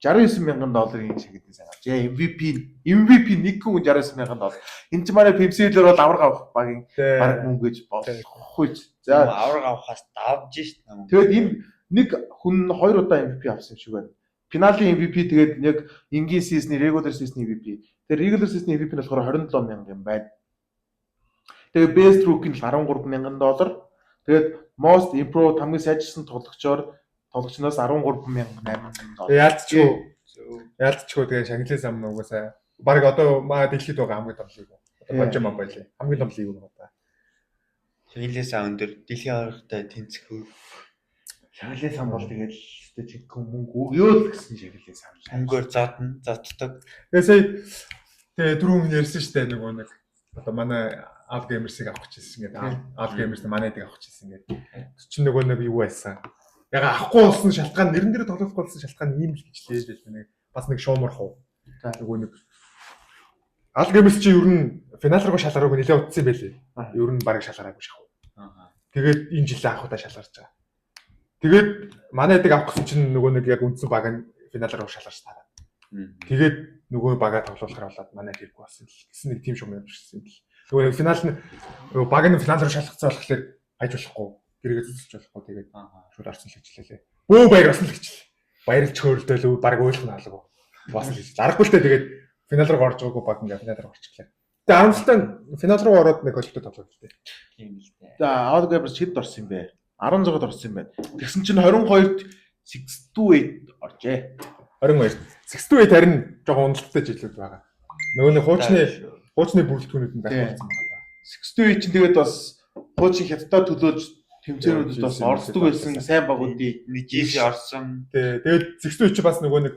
$69 мянган шагналыг сайн авч. MVP нэг хүн $69 мянган. Энд чинь манай PMC-лэр бол авраг авах багийн баг мөнгө гэж болохгүй. За авраг авахаас давж шít. тэгээд энэ нэг хүн 2 удаа MVP авсан юм шиг байна. Финалийн MVP тэгээд яг энгийн season-ы regular season MVP. Тэгээд regular season MVP нь болохоор $27 мянган юм байна. Тэгээд best rookie нь $13 мянган. Тэгээд most improved хамгийн сайжирсан тоглогчноос $13,800. Яалтчгүй тэгээ шагналын сан угаасаа баг одоо маа дэлхийд байгаа хамгийн том лиг. Одоо божим байлээ. Хамгийн том лиг юм одоо. Шагналын сан өндөр дэлхийн аврагтай тэнцэх. Шагналын сан бол тэгээд өстэй чигхэн мөнгө юу л гэсэн шагналын сан. Мөнгөөр зоддог. Тэгээ сая тэгээ түрүүн ярьсан шүү дээ нөгөө нэг одоо манай Al Gamers-ыг авах гэжсэн ингээд Al Gamers манайдыг авах гэжсэн ингээд чинь нөгөө нэг юу байсан. Яг авахгүй болсон шалтгаан нэрэн дээр тоглохгүй болсон шалтгаан ийм л гэж лээж байна. Нэг бас нэг шуумархуу. Нөгөө нэг Al Gamers чи ер нь финал руу шалгараагүй нэлээд утсан юм байлээ. Ер нь барыг шалгараагүй шахав. Тэгээд энэ жилээ авах удаа шалгарч байгаа. Тэгээд манайдыг авах гэсэн чинь нөгөө нэг яг үндсэн баг нь финал руу шалгарч таараа. Тэгээд нөгөө багаа тоглуулахаар болоод манай хэрэггүй болсон гэсэн нэг тим шуум явчихсан юм л. Нөгөө финал нь баг нь финал руу шалгацсан болохоор хайж болохгүй. Гэрээгээ зүсэлж болохгүй. Тэгээд шууд орсон л хичлээ. Бөө баяр болсон л хичлээ. Баярлж хөөрөлдөөл баг ойлгоно алга. Басан л хичлээ. Аргагүй л тэгээд финал руу орж байгаагүй баг ингээ финал руу орчихлаа. Тэгээд харамсалтай финал руу ороод нэг холтой тоглох гэлээ. Тийм л дээ. За Al Gamers хэд орсон юм бэ? 16-д орсон юм байна. Тэгсэн чинь 22-т 68 оржээ. 22. 68 харин жоохон уналттай жилүүд байгаа. Нөгөө нэг хуучны бүрэлдэхүүнүүд нь байх болсон байна. 68 чинь тэгээд бас хуучин хятадаа төлөөж тэмцээнүүдэд бас оролцдог байсан сайн багуудын нэг жийс орсон. Тэгээд 68 чи бас нөгөө нэг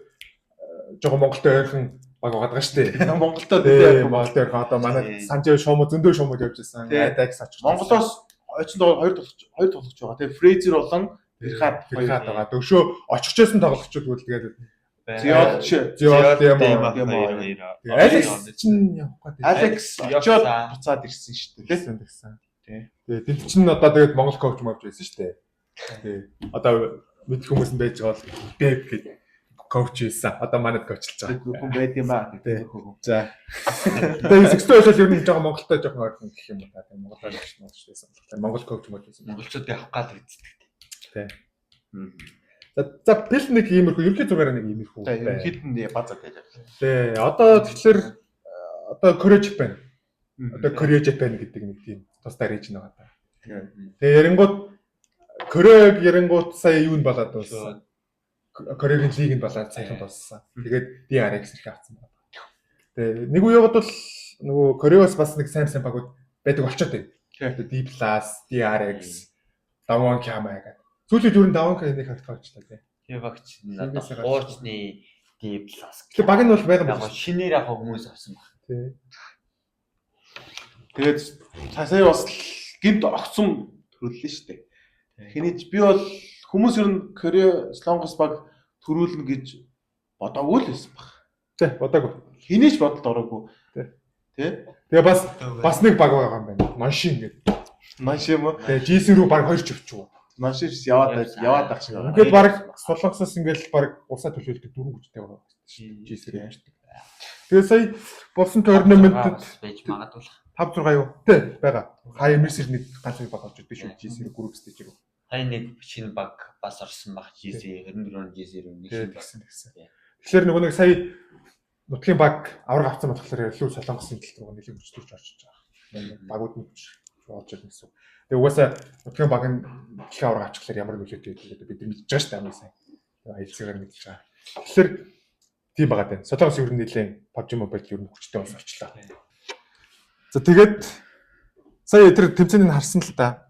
жоохон Монголтой ойрхон баг байгаа шүү дээ. Монголдоо Монголтой ойрхон одоо манай Санжаа шуумуу зөндөө шуумууд явж байсан. Айдакс очих. Монголоос ойцсон хоёр тоглогч байгаа. Тэгээд Фрейзер болон Ферхат байгаа. Дөгшөө очихжсэн тоглогчид бол тэгээд Зиод Алекс чинь явах гэдэг. Алекс очоод буцаад ирсэн шүү дээ. Тэгсэн. Тэгээд тэнд чинь одоо тэгээд Монгол коуч мовж байсан шүү дээ. Тэгээд одоо мэдэх хүмүүс нь байж байгаа бол Дэв гэдэг коуч байсан. Одоо манайд коучлж байгаа. Хүн байд юм аа. За. Тэгээд 60 бол ер нь жоохон Монголтой жоохон ойрхон гэх юм байна. Тэгээд Монгол коуч мовж байсан. Монгол коуч мовж байсан. Монголчууд явах гал үздэг. Тэ. За бэл нэг иймэрхүү ерөнхий зургаар нэг иймэрхүү. Ерөнхийд нь базар гэж байна. Тэ. Одоо тэгэхээр одоо Корея Japan. Одоо Корея Japan гэдэг нэг тийм тусдаа режим байгаа та. Тэгээ ярингууд Кореяг ярингууд сая юу нь болоод дууссан. Кореягийн лиг нь болоод саяхан дууссан. Тэгээд DRX ирэх авсан байна. Тэгээ нэг үеигд бол нөгөө Кореяос бас нэг сайн багууд байдаг болчиход байна. Тэгээд D+, DRX, Даван Кяма гэдэг. Сүүлийн дөрөв Даван Кяма нэг харагдчихлаа тий. Тэгээ багч надад хуучны D+. Тэгээ баг нь бол байгаа юм. Шинээр яг хүмүүс авсан баг. Тий. Тэгээд сая бас гинт огцом төрүүллээ шүү дээ. Хинэж би бол хүмүүс ер нь Корея Солонгос баг төрүүлнэ гэж бодоогүй л байсан баг. Тий, бодоогүй. Хинэж бодолд ороогүй. Тий. Тэгээ бас нэг баг байгаа юм байна. Маншин гэдэг. Маншин юм уу? Тэгээ GC рүү баг 2 чивчүү. Маншин яваад ах шиг байна. Ингээд баг Солонгосоос ингээд баг усаа төлөөлдөг 4 хүчтэй байгаа шүү дээ. GC рүү явж. Тэгээ сая болсон турнаментд байж магадгүй 5 6 юу? Тий, байгаа. Хай мессеж нэг ганц баг болж идэв шүү. GC group stage рүү. Хай нэг шинэ баг бас орсон баг GC 24 GC рүү нэг гэсэн. Тэгэхээр нөгөө нэг сая нутгийн баг авраг авсан болохоор илүү Солонгосын тал руу нэлийн хүчтэй орчиж байгаа. Багууд нь орж ирнэ гэсэн. Тэгээ угаасаа нутгийн баг нь дэлхийн авраг авчихлаар ямар нөлөөтэй гэдэг бид нар мэдж байгаа шүү дээ амын сайн. Аялцаагаар мэдж байгаа. Тэгэхээр тийм байгаа тань. Солонгос ер нь нэлийн PUBG Mobile ер нь хүчтэй болсон очлаа. За тэгээд сая тэр тэмцээнийг харсан л да.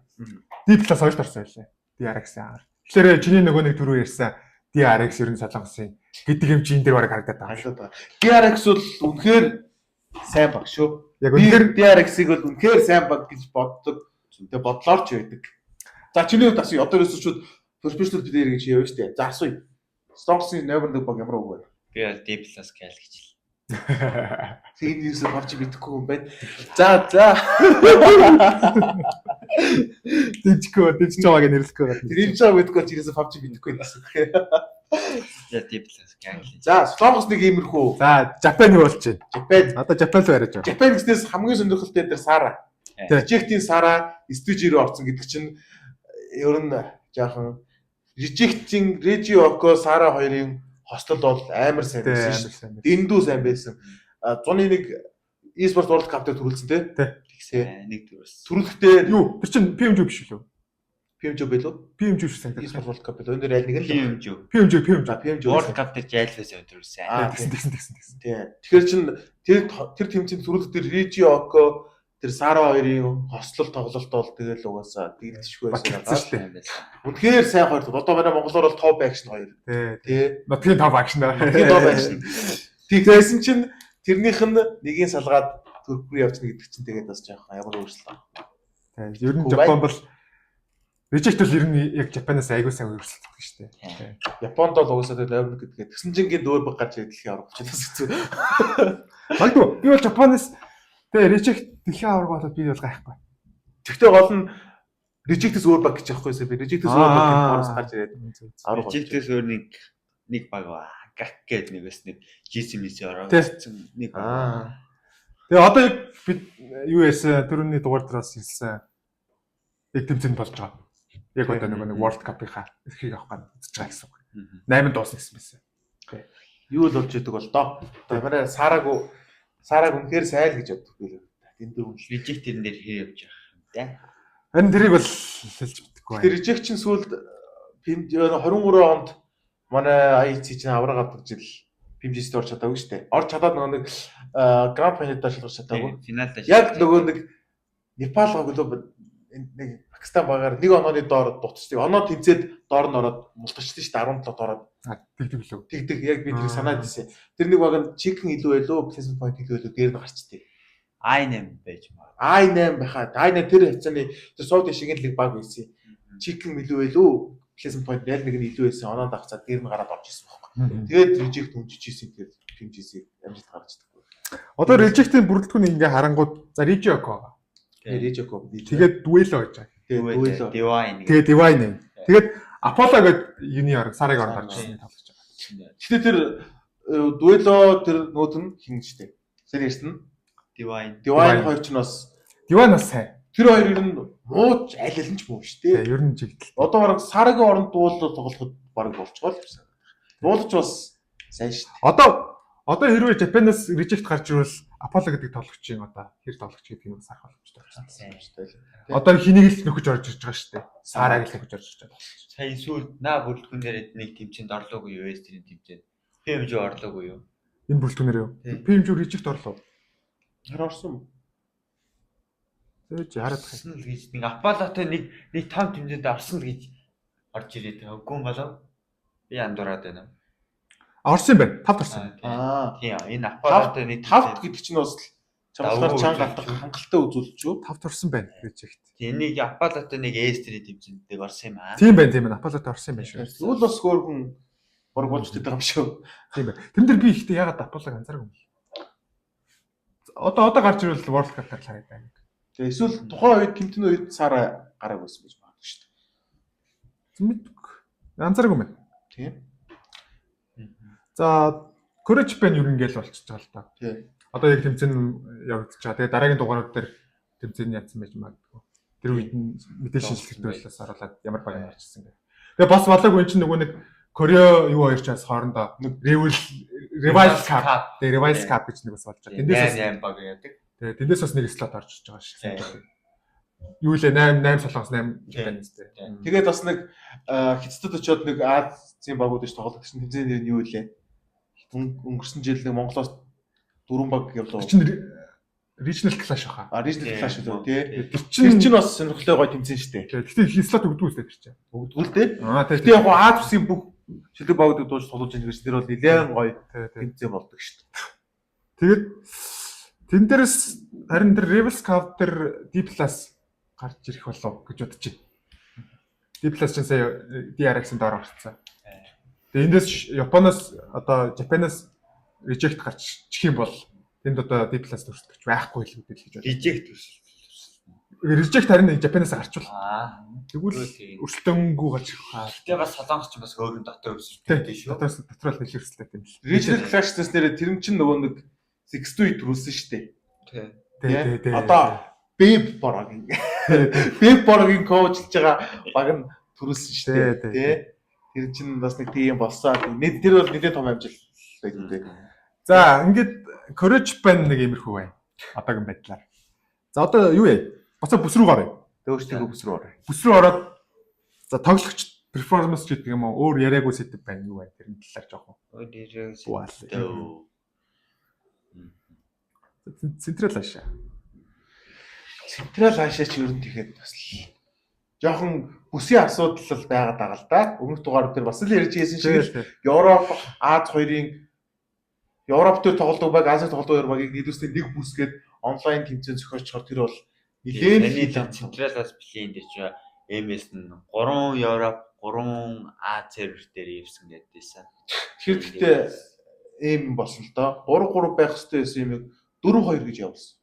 D+ 2 тарсан байлаа. DRX-аар. Тэгэхээр чиний нөгөө нэг түрүү ярьсан DRX ер нь Солонгосын гэдэг юм чи энэ дээр бараг харагдаад байгаа. DRX бол үнэхээр сайн баг шүү. Яг үнэхээр DRX-ыг бол үнэхээр сайн баг гэж боддог. Тэгээ бодлоор ч байдаг. За чиний хувьд асууя. Одоо ерөөсөд professional player гэж явна шүү дээ. За асууя. Солонгосын номер 1 баг ямар үг вэ? Би бол D+ гээл гэж хэлээ. Тэгээд юусаа PUBG бидэхгүй юм байна. За. Дэвчгүй байгааг нэрлэхгүй байна. Тэр юм чаа бидэхгүй ч юусаа PUBG бидэхгүй гэсэн. За D+ гээл. За, Солонгос нэг иймэрхүү. За, Japan юу болж байна? Japan. Одоо Japan л бариад байгаа. Japan гэснээс хамгийн сонирхолтой дээр Sara. Reject-ийн Sara STG рүү орсон гэдэг чинь ер нь жаахан Reject-ийн Reggie-Oko Sara хоёрын хостол бол амар сайн байсан шүү. Дэндүү сайн байсан. 101 eSports World Cup дээр төрүүлсэн тий. Тэгсээ нэг төрүүлсэн. Төрүүлэхдээ юу? Тэр чинь PMJ биш үү? PMJ байлоо? PMJ биш санагдав. eSports World Cup дээр өндөр аль нэг л PMJ. PMJ World Cup дээр жайлфээс төрүүлсэн. Тэгсэн. Тий. Тэгэхээр чин тэр тэмцээний төрүүлэлт дээр Reggie-Oko тэр Sara хоёрын хостол тоглолт бол тэгэл угаасаа дийлдэшгүй байсан байгаа. Үнэхээр сайн хоёр. Одоо манай монголоор бол топ акшн хоёр. Тий. Нутгийн топ акшн. Топ акшн. Тэгсэн чинь тэрнийх нь нэгийг салгаад Турк руу явчихна гэдэг чинь тэгээд бас жаахан ямар өөрчлөлт. Тий. Ер нь Япон бол Reject бол ер нь яг Japan-аас айгүй сайн өөрчлөлт өгсөн шүү дээ. Японд бол угаасаа тэгээд номер гэдгээ тэгсэн чинь гээ дөөр баг гарч дэлхийн аврах учраас хэцүү. Магадгүй би бол Japan-аас тэгээ Reject дэлхийн авраг болоод би бол гайхгүй. Тэгтээ гол нь Reject-с өөр баг гэж явахгүйсээ би Reject-с өөр баг гэж гарч ирээд авраг. Reject-с өөр нэг баг ба гак гэдэг нэг бас нэг GC-мис ороод нэг. Тэгээ одоо яг бид юу яасан түрүүний дугаар дээрээс хэлсэн яг тэмцээнд болж байгаа. Яг одоо нэг World Cup-ийнхаа эрхийг авах гэж үзэж байгаа гэсэн үг. 8 дуусна гэсэн байсан. Юу л болж идэг бол доо. Одоо манай Сараг үнэхээр сайн л гэж боддог билээ. Тэнд дөрөв Reject тэрэн дээр хээ явж байгаа юм да. Харин тэрийг бол хэлж мэдэхгүй байна. Тэр Reject чинь сүүлд 23 онд манай IC чинь авраг авдаг жил PMG-ст орж чадаагүй шүү дээ. Орж чадаад нөгөө нэг Grand Final-даа шалгаж чадаагүй. Финалдаа Яг нөгөө нэг Непал гоглоо нэг Пакистан багаар нэг онооны доор дутчихсан. Оноо тэнцээд доор нь ороод мултарчсан шүү дээ 17 доороод. Тэгдэг лөө. Тэгдэг яг би тэрийг санаад ирсэн. Тэр нэг баг нь chicken илүү байлуу, placement point илүү байлуу дээр нь гарчтэй. I8 байж маа. I8 байхад I8 тэр хацааны тэр сууд шиг л баг байсан. Chicken илүү байлуу, placement point яг нэг нь илүү байсан. Оноо дагцаад дээр нь гараад орж ирсэн байхгүй. Тэгээд reject үнжижсэн тэр PMG-ийг амжилт гаргаж чаддаг. Одоо reject-ийн бүрэлдэхүүн ингээ харангууд за reject байгаа. Reject. Тэгээд duel гэж. Тэгээд Divine. Тэгээд divine. Тэгээд Apollo гэдэг юуны орон сарыг орж ирсэн тоглож байгаа. Гэтэ тэр дуэло тэр нүүд нь хин штэ. Serious нь Divine. Divine хоёр ч бас Divine бас сайн. тэр хоёр ер нь мууч аль аль нь ч муу штэ. Тэгээ ер нь жигдэл. Одоо бараг сарагийн оронд дуулал тоглоход бараг болчихгоо л гэсэн. Дуулч бас сайн штэ. Одоо хэрвээ Japan-аас reject гарч ирвэл Apollo гэдэг тоглогчийн одоо хэр тоглогч гэдэг юм сарах боломжтой байна. Одоо хэнийг л нөхөж орж ирж байгаа шүү дээ. Сараг л нөхөж орж ирж байгаа. Сая сүүл наа бүрэлдэхүүнээр нэг тэмцээнд орлоогүй юу? Western тэмцээнд. PMG орлоогүй юу? Энэ бүрэлдэхүүнээр юу? PMG reject орлоо. Хараа орсон. Зөөж хараад байгаа. Орсон л гэж нэг Apollo-той нэг том тэмцээнд орсон л гэж орж ирээд байгаа. Үгүй юм болов? Би андуураад байна. Орсон юм байна. Тавд орсон. Тийм энэ Apollo-той нэг Тавд гэдэг чинь бас чамлахаар чанга алдах хангалттай үзүүлж юу? Тавд орсон байна reject. Энийг Apollo-той нэг Western тэмцээнд орсон юм аа. Тийм байна. Apollo-той орсон юм байна шүү. Тэгвэл бас хөөрхөн бараг болж байгаа юм шүү. Тийм байна. Тэрэн дээр би ихтэй ягаад Apollo-г анзаараагүй юм бэ? Одоо гарч ирвэл World Cup-аар л хараад байна. Тэгээ эсвэл тухайн үед тэмтэн үед сара гарааг байсан гэж байна шүү дээ. Мэдгүй. Анзаараагүй юм байна. Тийм. За Courage Pen юу ингээл болчихж байгаа л да. Тийм. Одоо яг тэмцээн явагдаж байгаа. Тэгээ дараагийн дугаарууд дээр тэмцээний явсан байж магадгүй. Тэр үед нь мэдээ шинжилгээтэй байлаас оруулаад ямар баг юм арчсан гэх. Тэгээ бас болоогүй энэ чинь нөгөө нэг Корео юу хоёр ч бас хоорондоо Revise Cup, тэгээ Revise Cup гэж нэг бас болж байгаа. Тэндээс 8 баг яадаг. тэгээ тэндээс бас нэг слот орж иж байгаа шиг. Юу лээ 8 солонгос 8 Japanese. Тэгээд бас нэг хятадд очиод нэг Азийн багууд иш тоглох гэсэн тэмцээний нэр нь юу вэ? Өнгөрсөн жил нэг Монголоос 4 баг явлаа. Тэр чинь regional clash баха. Regional clash үү тий. Тэр Тэр чинь бас сонирхолтой гоё тэмцээн шүү дээ. Гэхдээ слот өгдөг үстэй тэр чинь. Өгдгөл тий. Тэгээ Гэтэ яг Аз бүсийн бүх шилдэг багуудыг дууж тоглож байгаа гэж тэр бол нэлээд гоё тэмцээн болдог шүү дээ. Тэгээд тэн дээрс харин тэр Revels Cup тэр D+ гарч ирэх болов гэж бодож байна. D+ ч сая DRX-ын доор орсон. Тэгээд эндээс Японоос одоо Japan-аас reject гарч чих юм бол тэнд одоо D+ төрсдөгч байхгүй л үүдэл гэж бодож. Reject Reject харин Japan-аас гарчвал тэгвэл өрсөлдөөнгүй гарч ирэх хаа. тэгээ бас солонгос ч бас өөр дотор өсөлт Тийм шүү. дотроо л нэлэрсэлтэй юм л. Regional clash-нээс нэрээ тэр нь чинь нөгөө нэг 62 төрүүлсэн шүү дээ. Тий. Одоо Beb Borg. Beb Borg-ийн коучлж байгаа баг нь төрүүлсэн шүү дээ. Тий. Тэр чинь бас нэг тийм болсон. Тэр бол нэлээд том амжилт байдаг юм дээ. За ингээд Courage Pen нэг иймэрхүү бай. Одоогийн байдлаар. За одоо юу вэ? Бацаа бүс рүү гараа. Өөрсдөө бүс рүү орё. Бүс рүү ороод за тоглогч перформанс гэдэг юм уу? Өөр яриаггүй сэдв байна юу вэ? Тэрний талаар жоох. Централ Ашаа. Централ Ашаа ч ер нь тэгэхэд бас жоохон бүсийн асуудал л байгаад байгаа л да. Өмнөх дугаар дээр бас л ярьж байсан шиг л Европ, Аз хоёрын Европ төр тоглодог баг, Ази тоглодог хоёр багийг нийлүүлсэн нэг бүс гээд онлайн тэмцээн зохиолчхоор тэр бол нэлээд централаас плейн дээр чи MS нь 3 Европ, 3 А сервер дээр ивсэн гэдээсэн. Тэр гэхдээ эм болсон л доо. 3-3 байх хэрэгтэй байсан юм 4-2 гэж явуулсан.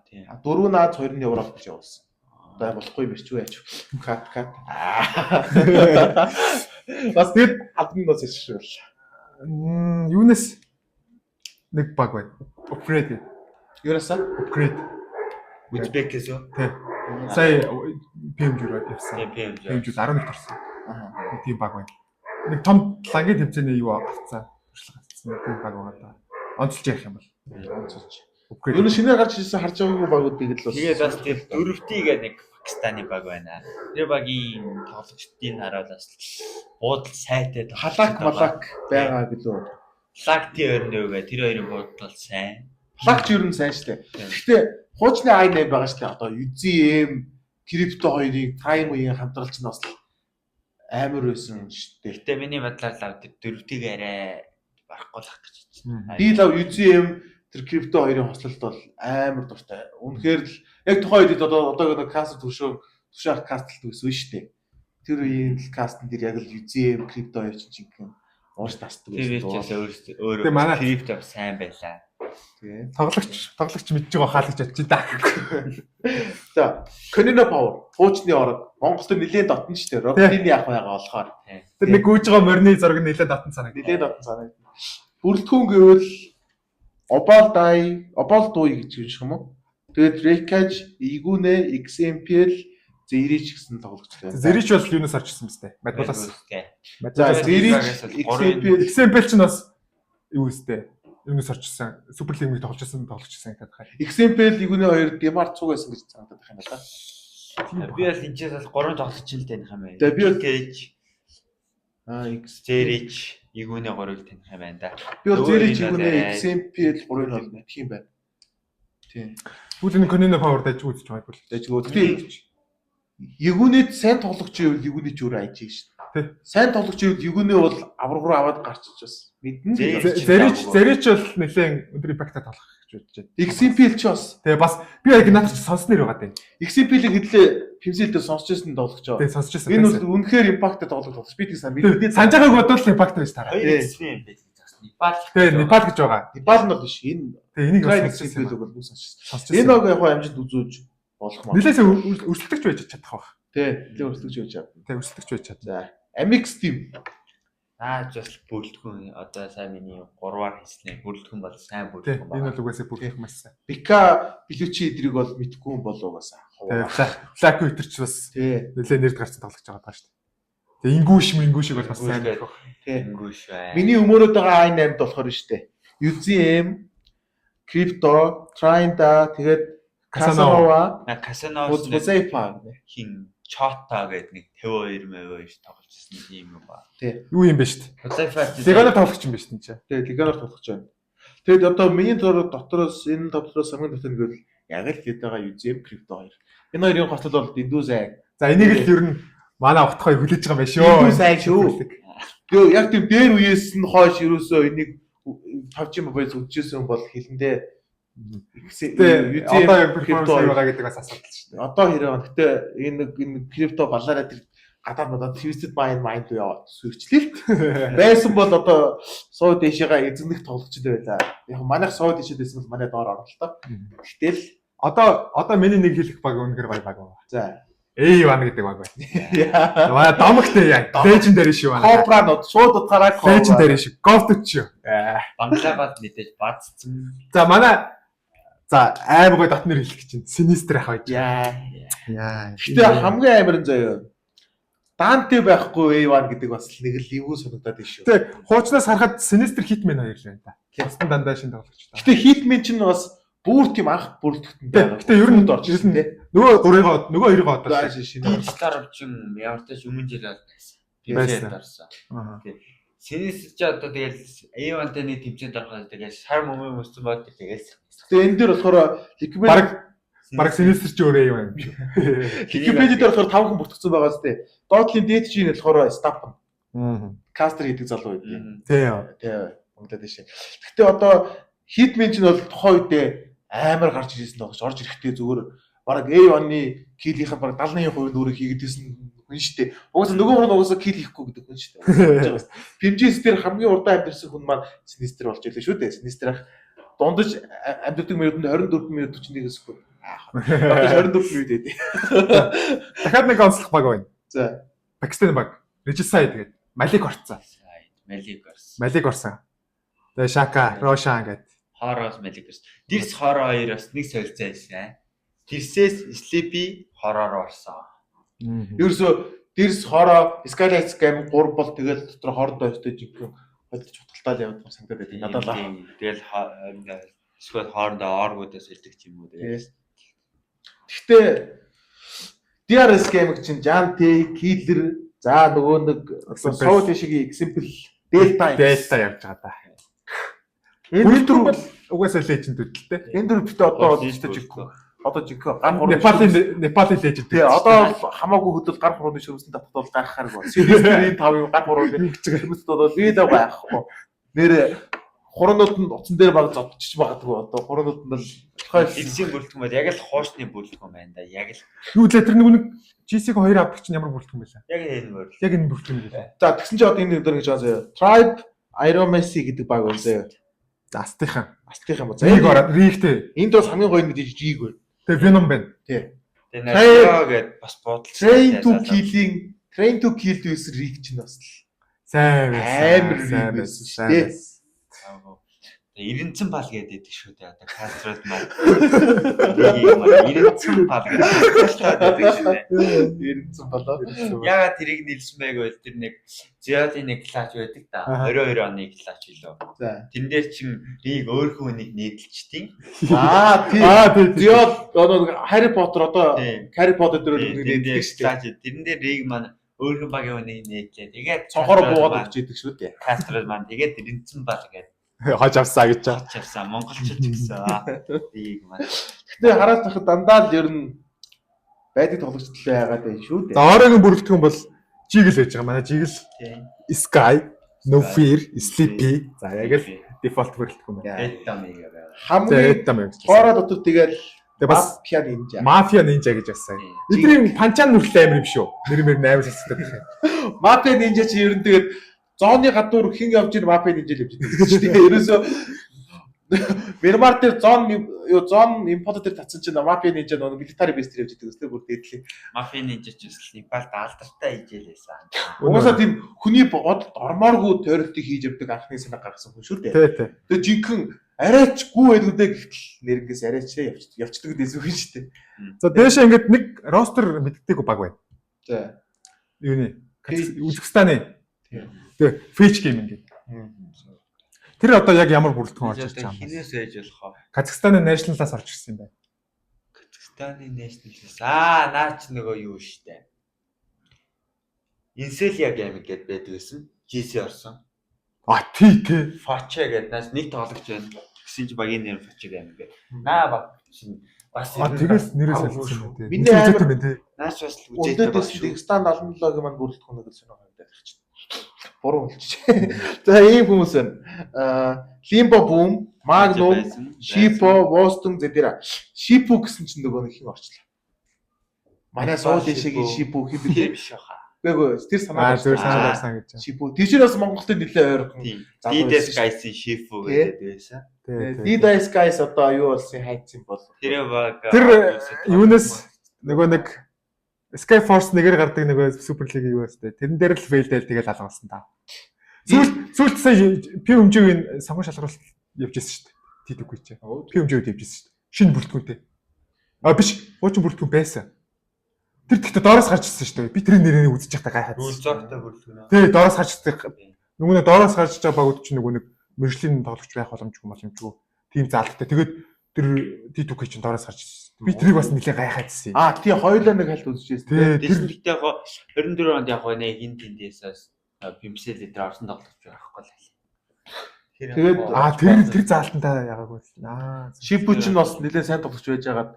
Тийм. 4 Аз 2 нь Европ гэж явуулсан. Одоо болохгүй юм чи яач. Кат. Бас тэгэд хаднаас иршүүл. Юунес нэг баг байна. Upgrade. Юунасаа? Upgrade. Үзбекээс үү? Тий. Сая PMG руу явсан. PMG 11 төрсөн. Нэг тийм баг байна. Нэг том лагийн тэмцээний юу авцсан. Туршлага авцсан. Тийм баг байгаа да. Онцолж явах юм бол. Онцолж. Ер нь шинээр гарч ирсэн харж байгаагүй багуудыг л бас тэгээд бас тэр дөрөвтийгээ нэг Пакистаны баг байна. Тэр багийн тоглогчдын хараад бас буудал сайтай Халак малак байгаа гэлөө. Лакти өрнөөгөө тэр хоёрын буудал сайн. Халак ч ер нь сайн шүү дээ. Гэхдээ хуучны i8 байгаа шүү дээ. Одоо UZM крипто хоёрыг тайм үеийн хамтралч нь бас амар байсан шүү дээ. Гэтэ миний бодлоор лав тэр дөрвтийг арай барахгүй л ах гэж байна. Би лав UZM тэр крипто хоёрын хослолт бол амар дуртай. Үнэхээр л яг тухайн үед одоо каст тушаах кастлт байсан шүү дээ. Тэр үеийн кастн дээр яг л UZM крипто хоёр чинь ууш тасдаг байсан. байсан. Тэгээ манай крипто сайн байлаа. Тэгээ Тоглогч мэдж байгаа хаалж чадчих да. За, Canino Power хуучны орог Монголд нэлээд дотн шүү дээ. Роботын яах байгаа болохоор. Тэр нэг гүйж байгаа морины зураг нэлээд татан санаг. Нэлээд дотн санаг. Бүрэлдэхүүн гэвэл Obaldai гэж юм уу? Тэгээд Rekage, Igune, XMPL, Zerich гэсэн тоглогч байна. Zerich бол юунаас орчихсон мэт. Madball-аас. За, Zerich, XMPL ч бас юу өстэй. Юунаас орчихсон. Супер лигмиг тоглож байсан гэдэг хаа. XMPL Igune 2 Demar цуг байсан гэж санагдаад байна л да. Би бол энэчээс бас 3 тоглогч л таних юм байна. За, би бол Rekage, Zerich, Igune 3-ыг таних юм байна да. Би бол Zerich, Igune, XMPL 3-ыг бол мэдх юм байна. Тийм. Бүгд энэ Canino Power дэж үзэж байгаа бол. Тэгвэл Игүнэд сайн тоглогч ивэл Игүнэ ч өөрөө ажиг шүү дээ. Сайн тоглогч ивэл Игүнэ бол авраг руу аваад гарчиж бас мэднэ. Зэрич бол нэлээд өндөр импакттай тоглох гэж бодож байна. XMPL ч бас. Тэгээ бас би яг надад ч сонсноор байгаа дээ. XMPL-ийг хэдлээ пимсэлдээ сонсч байсан тоглогч аа. Тэгээ сонсч байсан. Энэ бол үнэхээр импакттай тоглогч. Би тийм мэдээ. Санаж байгааг бодвол импакттай байж таараа. Непал. Тэгээ Непал гэж байгаа. Непал нь бол биш. Энэ тэгээ энийг XMPL-ийг бол бүх сонсч. Энэ баг яг амжилт үзүүлж болох маа. Нилээсээ өрсөлдөгч байж чадах байх. Тий, нилээ өрсөлдөгч байж чадна. Тий, өрсөлдөгч байж чадна. За, Amix team. Бас бүрэлдэхүүн одоо сайн миний 3-аар хийснээр бүрэлдэхүүн бол сайн бүрэлдэхүүн байна. Энэ бол угаасаа бүрэлдэхүүн маш сайн. Бика Билучи эдрийг бол мэдгүй юм болов угаасаа. Флако хитэрч бас нэлээд нэрд гарсан тоглож байгаа шүү дээ. Тэгээ ингүүш бол бас сайн байх. Тий. Ингүүш бай. Миний өмөрөөд байгаа i8 болохоор шүү дээ. UZM, Crypto, Trinda, тэгээд Casanova хин Chota гэдэг нэг 52 тоглолцсон юм ба. Тий. Юу юм бэ шүү дээ. Leganar тоглогч юм ба шүү дээ. Тий, Leganar тоглогч байна. Тэгэд одоо миний дотроос энэ дотроос хамгийн дотор нь гэвэл яг л хэд байгаа UZM Crypto 2. Энэ хоёрын хослол бол дэндүү сайн. За энийг л ер нь манай авах тухай хүлээж байгаа юм байна шүү. Дэндүү сайн шүү. Тэгээ яг тийм дээр үеэс нь хойш ерөөсөө энийг PUBG Mobile үзчихсэн бол хэлэндээ одоо перформанс байгаа гэдэг бас асуудал шүү дээ. Одоо хэрэг байна. Гэтэ энэ крипто балаараа тэр гадаад twisted mind руу яваад сүйрчлээ. Байсан бол одоо суу дэшега эзэнэх тоглогчд байлаа. Яг манайх суу дэшэд байсан бол манай доор орно л та. Гэтэл одоо миний нэг хэлэх баг үнэхээр баг байна. За. A1 гэдэг баг байна. Манай домогтой яг legendary шүү байна. Cobra нод шууд утгаараа legendary шүү. Ghost шүү. Банглаа мэдээж баацсан. За манай аим гой дотнор хэлэх чинь Sinister ах байж. Яа. Гэтэ хамгийн амар нь заяа. Dante байхгүй A1 гэдэг бас нэг л эвгүй санагдаад байна шүү. Гэтэ хуучнаас харахад Sinister Hitman хоёр л байна та. Хятадсан дандаа шин тоглогч та. Гэтэ Hitman чинь бас бүр тийм анх бүрэлдэхүүн байна. Гэтэ ер нь орж ирсэн тий. Нөгөө хоёроо одоо диджитал орчин ямар ч өмнө жил байсан. Синис ч одоо тэгэл A1-тай нэг тэмцээнд ороход тэгэл сар мөмөө мөссөн бод тэгэл. Тэгээ энэ дээр болохоор баг Sinister ч өөрөө юм. Wikipedia дээр болохоор 5 хүн бүртгэсэн байгаа зү. Dootlin Dead чинь болохоор staff. Caster гэдэг залуу байдیں۔ Тий. Бангладеш. Гэхдээ одоо Hitman чинь бол тухайн үедээ амар гарч ирсэн дагш орж ирэхдээ зүгээр баг A1-ы киллийнхэн баг 70% нүрийг хийгээдсэн хүн шүү дээ. Угаасаа нөгөө хүн угаасаа килл хийхгүй гэдэг хүн шүү дээ. Пимжис дээр хамгийн урдаан амьдэрсэн хүн маань Sinister болж ирлээ шүү дээ. Sinister дундаж амьддаг минутанд 24 минут 41-ээс хөө. 24 минут ээ. Дахиад нэг онцлох баг байна. За. Пакистан баг. Regicide гэдэг. Малик орцсон. Малик орсон. Тэгээ Шака, Рошан гэдэг. Хороос Малик орсон. Дэрс хороо хоёроос нэг солилцоо байсан. Дэрсээс Sleepy хороор орсон. Ерөөсө Дэрс хороо Skylights game 3 бол тэгэл дотор хоорондоо өстэй жигхэн бодож хуталтаал яваад санагдаад байдаг. Надад л. Тэгэл эсвэл хоорондоо оргуудаас хэлдэг ч юм уу. Гэхдээ DRS Gaming чинь Jante, Killer, за нөгөө нэг Soul шиг example Delta Delta явж байгаа да. энэ Бүр дөрөв бол угаасаа леженд үүдэлтэй. энэ дөрөв бит одоо жижиг одоо жинхэнэ гар хуруу Непалийн леженд. тий одоо хамаагүй хөдөл гар хуруун ширүүсэн татвал бол гарахаар гоо. Сэрийн 5-ын гар хуруун хэрэгцээс бол лидэ байхгүй. Нэр хуруунууд нь утсан дээр баг зодчих магадгүй одоо хуруунууд нь л Эцсийн бүрэлдэхүүн бол яг л хоошны бүрэлдэхүүн байна да. Яг л Юу лээ тэр нэг GC-г 2 авдаг чинь ямар бүрэлдэхүүн байлаа? яг энэ бүр. Яг энэ бүрэлдэхүүн байлаа. за тэгсэн чи одоо энэ өдөр гэж байгаа заяа. Tribe Iron Messi гэдэг баг байна заяа. За астынхан. Астих юм ба. Энийг ороод ригтэй. Энд бас хамгийн гоё нь гэж G г байна. Тэгээ Venom байна. Тий. Тэгээ Naruto гэдэг бас бодол. Train to kill гэсэн риг чинь бас Сайн амар сайн байсан шүү сайн дээ. байсан. Ирэнцэн бал гэдэг шүү дээ. Одоо Кастрол маа. Ирэнцэн бал гэдэг шүү дээ. Ирэнцэн болоо. Яагаад тэрийг нэлсэн байг бол тэр нэг Зиолын нэг клач байдаг да. 22 оны клач илүү. За. Тэн дээр чин риг өөр хүнийг нээдэлчдیں۔ тий. Зиол одоо Harry Potter одоо Harry Potter дээр нэг нээдэг шүү дээ. клач тэрэн дээр риг маань өөр хүн багийн хүнийг нээдлээ. Тэгээд Цонхоор буугаад өгч идэг шүү дээ. Кастрол маань тэгээд ирэнцэн бал гэдэг Хож авсаа гэж байгаа. чавсан монголчууд гэсэн. Риг маань. Гэтэ хараад тахад дандаа л ер нь байдаг тоглогчтой байгаад байна шүү дээ. За оройн бүрэлдэхүүн бол Jiggle байж байгаа. Манай Jiggle, Тийм. Sky, No Fear, Sleepy. За яг л дефолт бүрэлдэхүүн байна. Эдамига байгаа. За Хамгийн эдам юм. хоороо дотор тэгэл Тэгээ бас Mafia Ninja. Mafia Ninja гэж бассан. Эдний панчаан нүртэй амир юм шүү. Нэр 8 сэлстэй. Mafia Ninja чи ер нь тэгээд зооны гадуур хэн явж ийн Mafia Ninja л явж идэг шүү дээ. Ерөөсөө Мэрмар дээр зон импорт дээр татсан чинь Mafia Ninja нөгөө military base дээр явж идэг өстэй бүр дээдлийн. Мафийн нинжач гэсэн Непалд алдартай ижээлээсэн. Угаасаа тийм хүний ормооргүй тойролтыг хийж явдаг анхны санаа гаргасан хүн шүү дээ. Тий. Тэгээ жинхэнэ арайчгүй байдгүй дээ гэтэл нэрнгээс арайчаа явцдаг гэсэн үг шүү дээ. За дээшээ ингээд нэг ростер мэддэг баг байна. За. Юуны Үзбекистаны. Тийм. Тэгээ Fetch Game ингээд. Тэр одоо яг ямар бүрэлдэхүүн орж ирж байгаа юм бэ? Хинээс ээж болох вэ? Казахстаны National-аас орж ирсэн юм байна. Казахстаны National-аас наач нөгөө юу штэ. Inselia Gaming гэдэг байдаг гэсэн. GC орсон. Тий. Facha гэдэг наас нэг тоглогч байна. Гэсэн чи багийн нэр Facha Gaming гэдэг. Наа баг чинь бас Тэгээс нэрээ солилцсон юм тий. Миний амар тий. наач бас Үндэд Дагестан 77-гийн маань бүрэлдэхүүнээ гэж сонирхоо байдаг чинь. Буруу хэлчих. За ийм хүмүүс байна. Limbo Boom, Magnum, Shippo, Voston зэдэр. Shippo гэсэн чинь нөгөө нэг хин орчлоо. Манай Soul Dash-ийн Shippo тэр хэвээ. биш хаа. Үгүй тэр санаа Зөв санаасан гэж. Shippo. Тэр чинь бас Монголд нэлээ ойрхон. Тийм. Dides Guys-ийн Shifu гэдэг байсан. Dides Guys одоо юу болсон хайцсан бол. Тэр баг Тэр юунаас нөгөө нэг Sky Force нэгээр гардаг нөгөө Супер Лиг юу бастай. Тэрэн дээр л фейлдэл тэгэл алгасан та. Сүүлд сая P өмжөөгийн сонгон шалгаруулалт явж ирсэн шүү дээ. Тидүгүй чи. P өмжөөд явж ирсэн шүү дээ. Шинэ бүрэлдэхүүнтэй. Биш, хуучин бүрэлдэхүүн байсан. Тэр тэгтээ доороос гарч ирсэн шүү дээ. Би тэрийн нэрийг үзэж байхдаа гайхаад. Үлзогтой бүрэлдэхүүн. Тий, доороос гарч ирсэн. Нөгөө нэг доороос гарч байгаа багууд чинь нөгөө нэг Мэршлийн тоглогч байх боломжгүй. Тийм заалттай. Тэгээд тэр Тидүгүй чинь доороос гарч ирсэн. Би тэрийг бас нэлээ гайхаадсэн. Тий хоёулаа нэг хальт үзчихсэн. Тэр Тэгтээ яг 24 онд яг нэг хин тэндээсээс Пимсэл дээр орсон тоглогч байхгүй л. Тэгээд тэр заалтантай ягаагүй. Shippo ч бас нэлээд сайн тоглож байж байгаад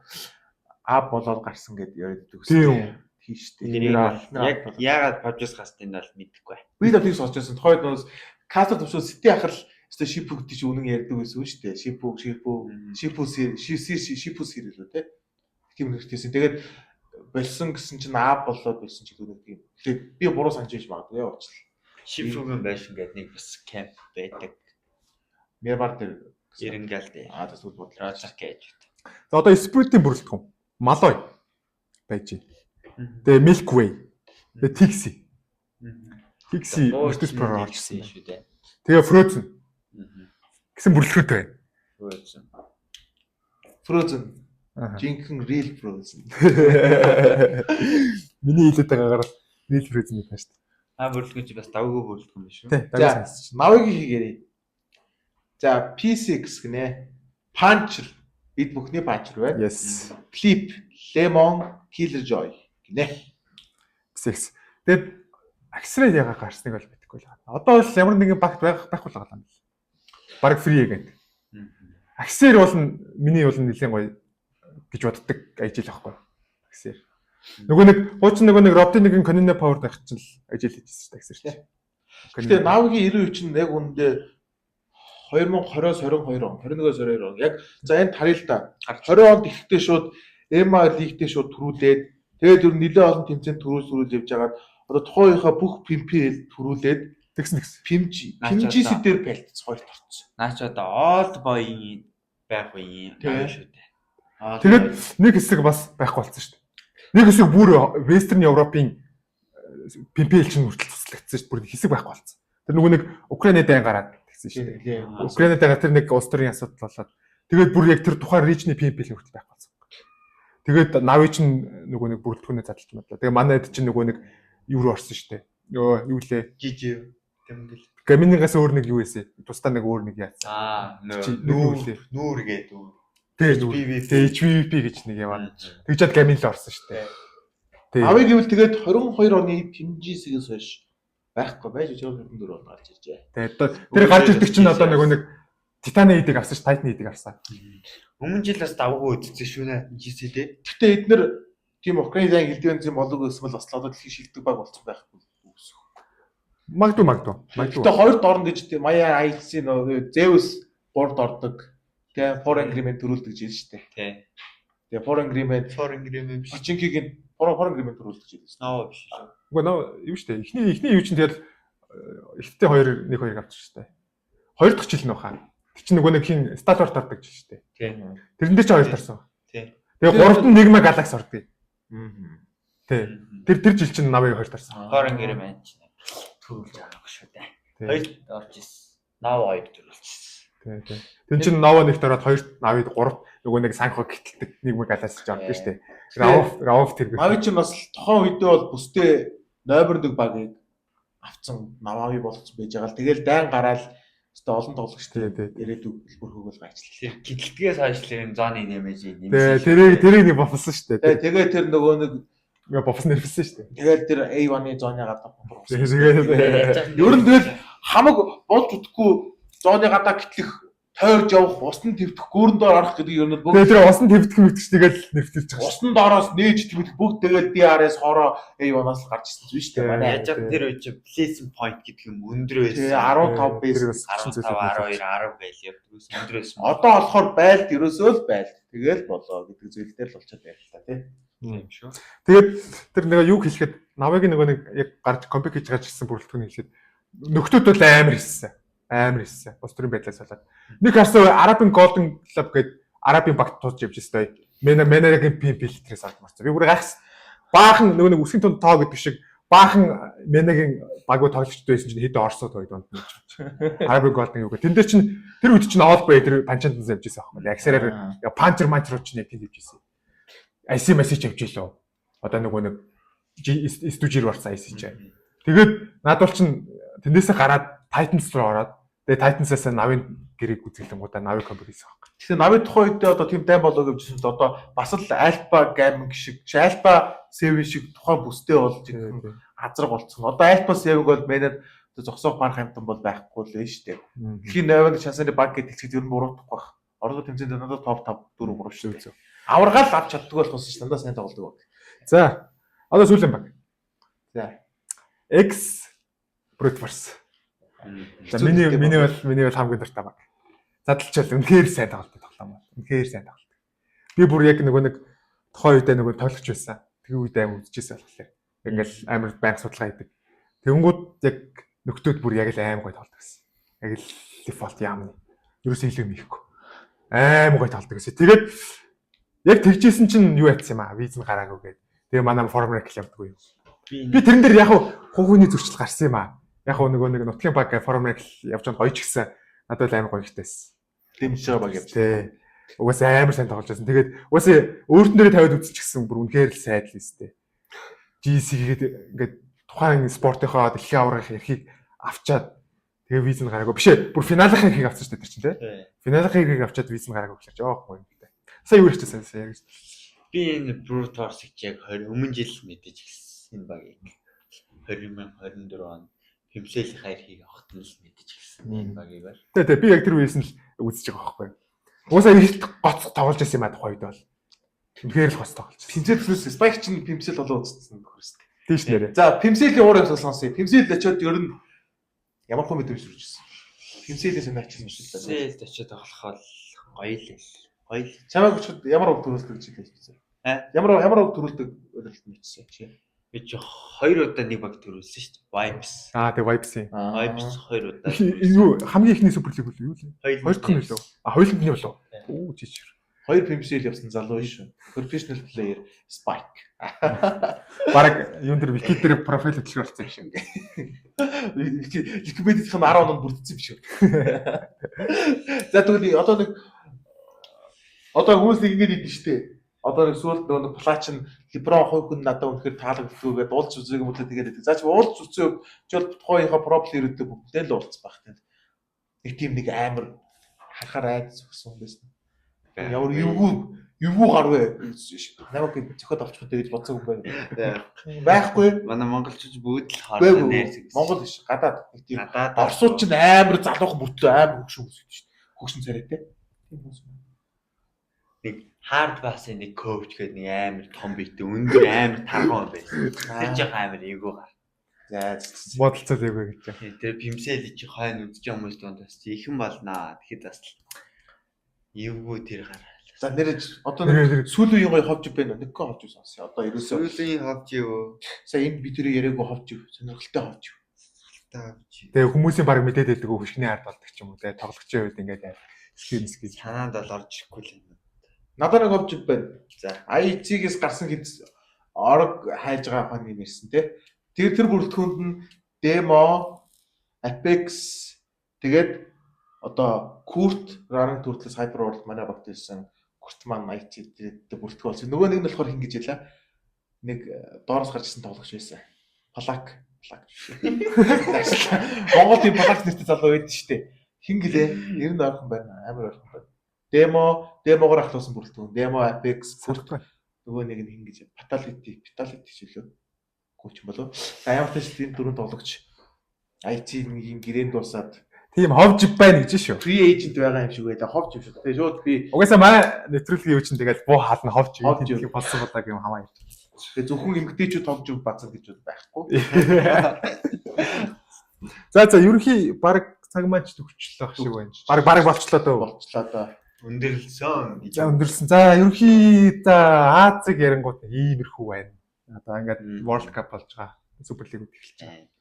болоод гарсан гэд ярьдаг тийм шүү дээ. Яг яагаад PUBG-с гастыг нь бол мэдэхгүй. Би л тийг сонсож байсан. Тухайд нөөс кастер төвшөө City ахал өстой Shippo гэдэг чинь үнэн ярьдаг байсан шүү дээ. Shippo сэрэлөө те. Тийм нэртэйсэн. Тэгээд болсон гэсэн чинь болоод болсон ч гэдэг тийм. Тэгээд би буруу санаж байж магадгүй яваачлаа. Shippo-гийн байшин гэдэг нэг бас camp байдаг. Мэрбар дээр Эренгал дээр. тэсүүд бодлоо Рожер гэж. За одоо Spirit-ийн бүрэлдэхүүн. Малой байж. Тэгээ Milky Way. Тэгээ Tixi. Tixi Virtus Pro орчихсон шүү дээ. Тэгээ Frozen. Гэсэн бүрэлдэхүүнтэй байна. Frozen. Жинхэнэ real Frozen. Миний хэлээд байгаагаар real Frozen гэдэг байна шүү дээ. Бүрэлдэхүүн чи бас давгүй бүрэлдэхүүн биш үү? Тий, за навыг хийгээрэй. За P6 гинэ. Puncher бид бүхний Puncher байна. Yes. Flip, Lemon, Killer Joy. гинэ. Секс. Тэгээд аксрал яга гарсныг бол мэдэхгүй л байна. Одоо бол ямар нэгэн багт байхгүй л байгаа юм. Бараг фри гэдэг. Аксер бол миний бол нэлээд гоё гэж боддог ажил байхгүй. Аксер. Нөгөө нэг хуучин нөгөө нэг Robin нэгэн Canine Power байх чинь л ажил хийжсэн шүү дээ аксер чинь. Гэтэ Навигийн 90 чинь яг үндэ 2020-оос 22 он, 21-оос 22 он. Яг за энэ тарил та. 20 онд ихэхдээ шууд Эма лигтэй шууд төрүүлээд тэгээд ер нь нэлээд олон тэмцээнд төрүүлж явж байгаад одоо тухайн үеийнхаа бүх PPL төрүүлээд тэгсэн. Пимжис дээр пэлтц хоёрт орсон. Наач одоо Old Boy-ийн байх үеийн Тийм. шүү дээ. Тэгээд нэг хэсэг бас байхгүй болсон шүү дээ. Нэг хэсэг бүр Western Europe-ийн PPL чинь хүртэл туслагдсан шүү дээ. Бүр хэсэг байхгүй болсон. Тэр нөгөө нэг Украинад айн гараад тэгсэн шүү дээ. Украинад айн тэр нэг улс төрийн асуудал болоод тэгээд бүр яг тэр тухайн регионы PPL хүртэл байхгүй болсон. Тэгээд Нави чинь нөгөө нэг бүрэлдэхүүнээ задлж мадлаа. Тэгээд манайд чинь нөгөө нэг юу руу орсон шүү дээ. Юу лээ? жижиг тэмгэл. Гаминигаас өөр нэг юу эсэ. Тусдаа нэг өөр нэг яасан. Нүүр гэдэг. Тэгээд HVP гэж нэг яваад. Тэгжээд гамин л орсон шүү дээ. Авиг гэвэл тэгээд 22 оны Пимжисээс хойш байхгүй байж 24 он гарч иржээ. Тэгээд тэр гарч ирдэг чинь одоо нөгөө нэг Титаны идийг авсан ш, Тайтны идийг авсан. Өмнө жил бас давгүй үзсэн шүү нэ GC дээ. Гэхдээ эднэр тийм Украинын хилдвэн зэм болог өсмөл бас л одоо дэлхийн шилдэг баг болсон байхгүй үсэх. Магадгүй. Гэхдээ хоёрт орно гэж тийм Maya IC нөгөө Zeus 3-д ордог. Тэгээ Foreign Agreement төрүүлдэг жил шүү дээ. Тий. Тэгээ Foreign Agreement биш. Пичинкигийн Foreign Agreement төрүүлдэг жил шүү дээ. Ноо биш. Үгүй нөө юу шүү дээ. Эхний юу чинь тэгэл ихтэй 2 авчих шүү дээ. Хоёр дахь жил нөх хаа. Тэр чинь нөгөө нэг хин Star-Wars ордог жил шүү дээ. Тий. Тэрэн дээр ч 2 тарсан. Тий. Тэгээ 3-т нь Enigma Galaxy ордог. Тий. Тэр жил чинь Navi 2 тарсан. Foreign Agreement төрүүлж байгаа шүү дээ. Хоёр орж ирсэн. Ноо 2 төрүүлчихсэн. Тий. Тэн чинь Nova 1-т ороод 2-т Navi 3-т нөгөө нэг санхүү гэтэлдэг Enigma Galaxy ч ордог шүү дээ. Rauf тэр. Нави ч бас тохоо үедээ бол бүстэй нойбордог багийг авцсан Навави болцсон байж байгаа л тэгэл дайн гараад өстой олон тоглогчтой ирээдүйг бүр хөгөл гайчлаа. Гидэлтгээс хойш энэ зоны дэмэж Тий. Тэрийг нэг бофсон шүү дээ. Тэгээ тэр нөгөө нэг бофс нэрвсэн шүү дээ. тэгэл тэр A1-ы зооны гадаа бомборсон. Тэгээд Ер нь тэгэл хамаг болж утггүй зооны гадаа гэтлэх тойрж явах, усны твдэх, гүүрэндээ арах гэдэг юм бол тэгээд тэр усны твдэх мэгч тэгэл нэвтэлж байгаа. Усны доороос нээж твдэх бүгд тэгээд DRS хороо A1-аас л гарч ирсэн зүйл шүү дээ. Манай яаж тэр үе чинь placement point гэдэг юм өндөр байсан. 15 бэс 15 12 10 байл явдгүйс өндөр байсан. Одоо болохоор байлд ерөөсөө л байлд. Тэгэл болоо гэдэг зүйл дээр л болчиход байна л та тий. Тийм шүү. Тэгээд тэр нэг юу хэлэхэд Навыг нөгөө нэг яг гарч компьютер хийж гарч ирсэн бүрэлдэхүүн хэлэхэд нөхдүүд бол амар хэлсэн. Бус төрийн байдлаас болоод. Нэг харсан Arabin Golden Club гэдэг Arabin багт тууж явж өстой. Менагийн фильтрээс авч марцсан. Би бүр гайхсан. Баахан нөгөө нэг үсгийн тунд тоо гэдэг шиг баахан Менагийн багуу тоглогчд байсан чинь хэд орсод байд донд нэж. Arabin Golden юу гэх. Тэндээ чинь тэр үед чинь All Bay тэр панчантан явж байсан аахгүй. Аксараар панчер манчрууд чинь яг тэнд явж байсан. IC мессеж явж илөө. Одоо нөгөө нэг студижир барсан IC чинь. Тэгээд над бол чинь тэндээсээ гараад Titans руу ороод тэгээ Titans-аас Navi гэрэг үзүүлэнгуудаа Navi компьютер хийсэн баг. Тэгэхээр Navi тухайн үедээ одоо тийм дайм болоо гэвчсэн ч одоо бас л Alpha Gaming шиг, Alpha Seven шиг тухайн бүстэй болж ирэх азар болцсон. Одоо Alpha Seven бол менед зогсоох баг хамтан бол байхгүй л шүү дээ. Дэлхийн 8-ны шансны баг гэдэг хэлцгээд ер нь буруутах байх. Оролцоо тэмцээнд надад топ 5 4 3 шүү дээ. Аваргаал авч чаддаг бол тус дандаа сайн тоглодог баг. За. Одоо сүүлийн баг. За. X Brute Force. За миний бол хамгийн дуртай баг. Задлчаал үнэхээр сайн тоглоом. Үнэхээр сайн тоглолт. Би бүр яг нөгөө нэг тухайн үедээ нөгөө тоглож байсан. Тэгээ үедээ аим үзчихсэн болохоор ингээл амар байнга судалгаа хийдэг. Тэнгүүд яг нөхдөөд бүр яг л аим гой тоглодог гэсэн. Яг л дефолт яамны. Ерөөсөө илүү михгүй. Аим гой тоглодог гэсэн. Тэгээд яг тэгжсэн чинь юу яатсан юм аа? Виз нь гараагүй гээд. Тэгээ манай форм рекл явдаггүй юу. Би тэрэн дээр яг хувийн зөрчил гарсан юм аа. Яг нөгөө нэг нутгийн баг форм рекл явж байгаа гоё ч гэсэн надад л амар гоё ихтэйсэн. Дэмжээ баг явж. Тий. Угаасаа амар сайн тоглож байсан. Тэгээд угаасаа өөртөө нэрээ тавиад үзчихсэн бүр үнэхээр л сайд л өстэй. GC-гээд ингээд тухайн спортынхоо дэлхийн аврагын эрхийг авчаад тэгээ виз нь гараагүй. Биш ээ, бүр финалын эрхийг авсан шүү дээ тэр чинь тий. Финалын эрхийг авчаад виз нь гараагүй гэхэлж яах вэ юм бэ? Сая юу ярьчихсан сая. Би энэ Brute Force-ыг яг 20 өмнө жил мэдэж гисэн энэ багийг 2024 он Пимсэлийн хайрхийг авахт нь л мэдэж гисэн энэ багийг бол. Тэгээ би яг тэр үеэс нь л үзэж байгаа байхгүй. Уусаа их гоц тоглож байсан юм аа тухайд бол. Үнэхээр л гоц тоглож. Пимсэл плюс Spike чинь Пимсэл болоо үзсэн хөрөстэй. Тийш нэрээ. За Пимсэлийн уур амьсгал сонсъё. Пимсэл очиод ер нь ямар хүн мэдрэмж төржсэн. Пимсэлээс энэ ачиж юм шиг байна. Пимсэлд очиод тоглоход гоё л. Гоё л. Чамайг очиод ямар үг төрүүлдэг гэж хэлсэн. Ямар үг төрүүлдэг ойлголт мэдсэн чи. Би ч 2 удаа нэг баг төрүүлсэн шүү дээ. Vibes. Тэгээ Vibes юм. Vibes 2 удаа. Юу хамгийн ихний суперлиг бол юу вэ? Хоёр дахь нь лөө. Хоёуланд нь болов. Оо жижиг. 2 Пимсэл явсан залуу шүү. Professional player Spike. Бараг юун дээр вики дээр профайл хөтлөх болсон юм шиг. Википедийн 10 онд бүрдсэн юм шиг. За тэгвэл одоо хүмүүс нэг ингэж хэлдэг шүү дээ. Одоо нэг сүүлд нэг плач нь Леброн хувь хүн надад үнэхээр таалагддгүйгээд уулз үзээг юм болоо тэгээд байдаг. За чи уулз үзээ жол тухайхаа проблемүүдээ бүгдээ л уулз байх тийм. Нэг тийм нэг амар харахаар айдас өгсөн юм байсан. Ямар эвгүй гарвэ гэсэн шиг. Намайг зөхөд авчих гэдэг гэж бодсон юм байна. Байхгүй. Манай монголчууд бүгд л хоолой нэрсэг. Монгол биш. Гадаад нэг тийм. Гадаад Орсууд ч амар залуухан бүртлөө амар хөгшин хүмүүс шүү дээ. Хөгшин царайтай. Тийм хүмүүс. нэг hard bass-ын нэг coach гэдэг нэг амар том битээ өндөр амар тарган байсан. Тэр жих амар эйгүү гар. За Бодолцоо эйгүү гэж. Тэр Pimsel чи хойно үзэж байгаа хүмүүс дундаас ихэн болнаа. Тэгэхэд бас эйгүү тэр гараа. За нэрэж одоо нэг сүүлийн гоё ховж байна. Нэг гоо ховж сонсё. Одоо ерөөсөө сүүлийн ховж юу? сая энэ би тэрийг яриаггүй ховж сонирхолтой ховж. Тэгээ хүмүүсийн баг мэдээд байдаг хөшгний ард болдог ч юм уу. Тэгээ тоглогчийн үед ингээд скинс гэж санаанд бол орж ирэхгүй л юм. Надад нэг ховж байна. За IC-гээс гарсан хэд орог хайлж байгаа хүн юм ирсэн тий. Тэр бүрэлдэхүүнд нь Demo, Apex тэгээд одоо Kurt Running төртлөөс Hyper World манай багт ирсэн Kurt маань IT дээр бүрэлдэхүүн болсон. Нөгөө нэг нь болохоор хин гэж ялаа. Нэг доороос гарч ирсэн тоглогч байсан. Plak. Монгол тийм Plak нэртэй залуу байдаг шүү дээ. Хин гэлээ? Ер нь ойрхон байна. Амар ойрхон байна. Демогоор ахлуулсан бүрэлдэхүүн. Demo, Apex, Kurt нөгөө нэг нь хин гэж Fatality шилөө. Коуч болов. Ямар ч тийм дөрөв тоглогч IT-ийн гэрээнд дуусаад тийм ховж байна гэж шүү. Free agent байгаа юм шиг байлаа. Ховж юм шүү. Тэгээ шууд би угаасаа манай нэвтрүүлгийн юу чинь тэгэл буу хаална ховж юм болсон болоо гэм хамаа ирж. Тэгээ зөвхөн эмгтээчүүд ховж бацсан гэж байхгүй. За ерөнхий баг цаг маань ч төгчлөх шиг байна. Баг болчлоо дөө. Болчлоо доо. өндөрлсөн гэж. За өндөрлсөн. За ерөнхий Азиг ярингууд иймэрхүү байна. Одоо ингээд World Cup болж байгаа. Супер лиг эхэлж байгаа.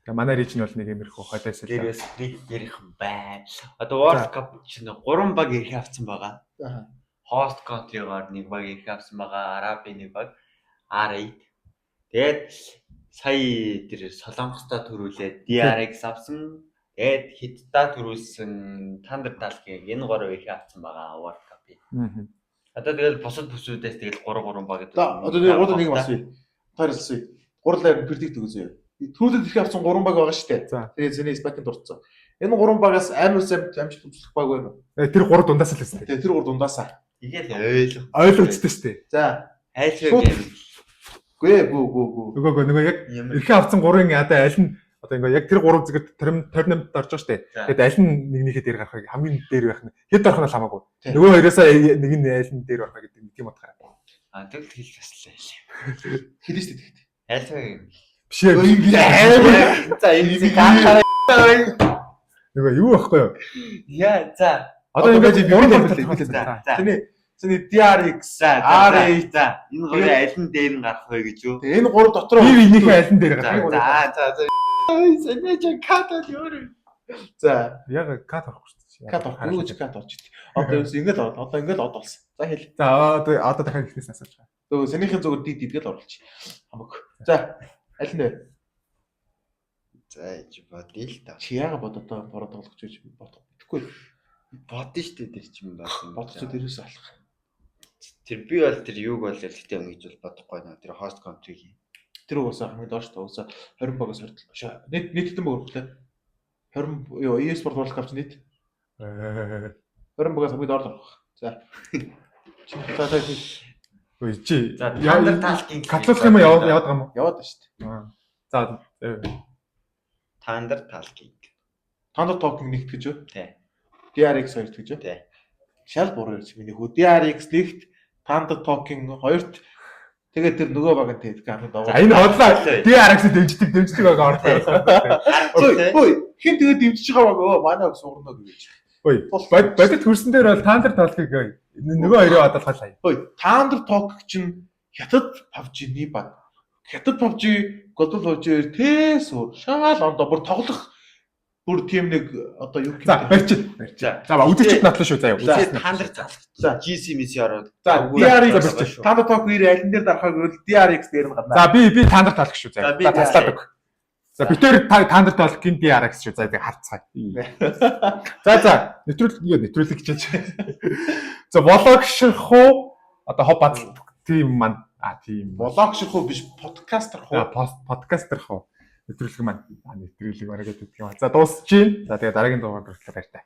Тэгээ манай режим бол нэг иймэрхүү хойлоос л. Дээрээс нэг ярих юм байна. Одоо World Cup чинь 3 баг ирэх авсан байгаа. Host country-гаар нэг баг ирэх авсан байгаа. Арабын нэг баг R8. Тэгээд сая тэр Солонгостой төрүүлээд DRX авсан. Тэгээд Хятадтай төрүүлсэн Thunder Talk-ийг энэ 3 ирэх авсан байгаа World Cup-ийг. Одоо тэгэл бусад бүсүүдээс тэгэл 3 баг гэдэг. Одоо нэг бас бий. Таарсан. Гурлаар predict өгөөсэй. Түүлэд ирэх авсан 3 баг байгаа шүү дээ. Тэгээд зэний Spike-д дурдсан. Энэ 3 багаас амар сайн амжилт үзүүлэх баг байна уу? Тэр 3 дундаас л байсан. Тэр 3 дундаасаа. Игээл ойлгогдсон шүү дээ. За, айлхаа гэм. Гүү. Нөгөө яг ирэх авсан 3-ын одоо аль нь одоо ингээ яг тэр 3 зэгэд 28-д орж байгаа шүү дээ. Тэгээд аль нь нэгнийхээ дээр гарахыг хамгийн дээр байх нь хэд орох нь хамаагүй. Нөгөө хоёроосаа нэг нь аль нь дээр байх гэдэг тийм утгаараа. Тэгэл хэл таслаа. Хэлээ шүү дээ. Айлхаа гэм. Биш ээ. За энэ гахаараа нөгөө юу байхгүй юу? яа за Одоо ингээд за Тэний DRX, R8 за энэ гурийн аль нь дээр нь гарах вэ гэж юу? Тэгээ энэ 3 дотроо би энийхээ аль нь дээр гарах. За санаж катад юу? За Яг кат орохгүй шүү дээ. кат орох. Юу ч кат орж ит. Одоо ингээд од болсон. За хэл. За одоо дахиад ихнээс асууж байгаа. Тэгвэл санийхын зүгээр дидгээл оруулчих. Хамаг. За аль нь вэ? За чи бодъё л та. Чи яага бодоод бороо тоглож байж бодох. Тэгэхгүй Бодно шүү дээ тэр чинь басан. бодцоо дээрээс алах. Тэр би бол тэр юуг бол гэхдээ ингэж бол бодохгүй наа. Тэр host country-ийн. Тэр угаасаа хамгийн доош та угаасаа 20 багаас хордлоо. Нийт хэдэн баг өргөлээ? 20 юу e-sport World Cup нийт 20 багаас хамгийн доор орох. За. Чи Ой чи. За Thunder Talking Катлуулах юм уу яваад байгаа юм уу? Яваад байна шүү дээ. За Thunder Talking. Thunder Talking нэгт гэж юу? Тий. DRX 2 гэж юу? Тий. Шал буруу ярьж миний хөө. DRX нэгт Thunder Talking 2-т тэгээд тэр нөгөө баг нь тэгээд гамын за энэ хотлоо DRX-д дэмждэг байгаа ортой. Ой, хэн тэгээд дэмжиж байгаа баг өө манай сурна гэж. Ой, бодит хөрсөн дээр бол Thunder Talking нөгөө хоёроо бодлохол хаяа. Ой, Thunder Talking чинь хятад PUBG-ний баг. Хятад PUBG, Global PUBG тээсүр шал ондоо бүр тоглох бүр тийм нэг одоо юу гэх За барьчих. За. За үзэгчд натлаа шүү заяа. Thunder Talking. За. GC мис ороод. За, DRX Thunder Talking алин дээр дарахаг бол DRX дээр нь гадна. За би Thunder Talking шүү заяа. За, би За таслаад өг. За битээр Thunder Talking DRX шүү заяа харцгаая. За нэвтрүүлэг гэж. За влогшрах уу? Одоо хоб бац тийм маань тийм Блогшрах уу биш подкастер хуу. подкастер хоо нэвтрүүлэг маань нэвтрүүлэг маргаад гэдэг юм. За дуусчихъя. За тэгээ дараагийн дугаар хүртэл баяр таа.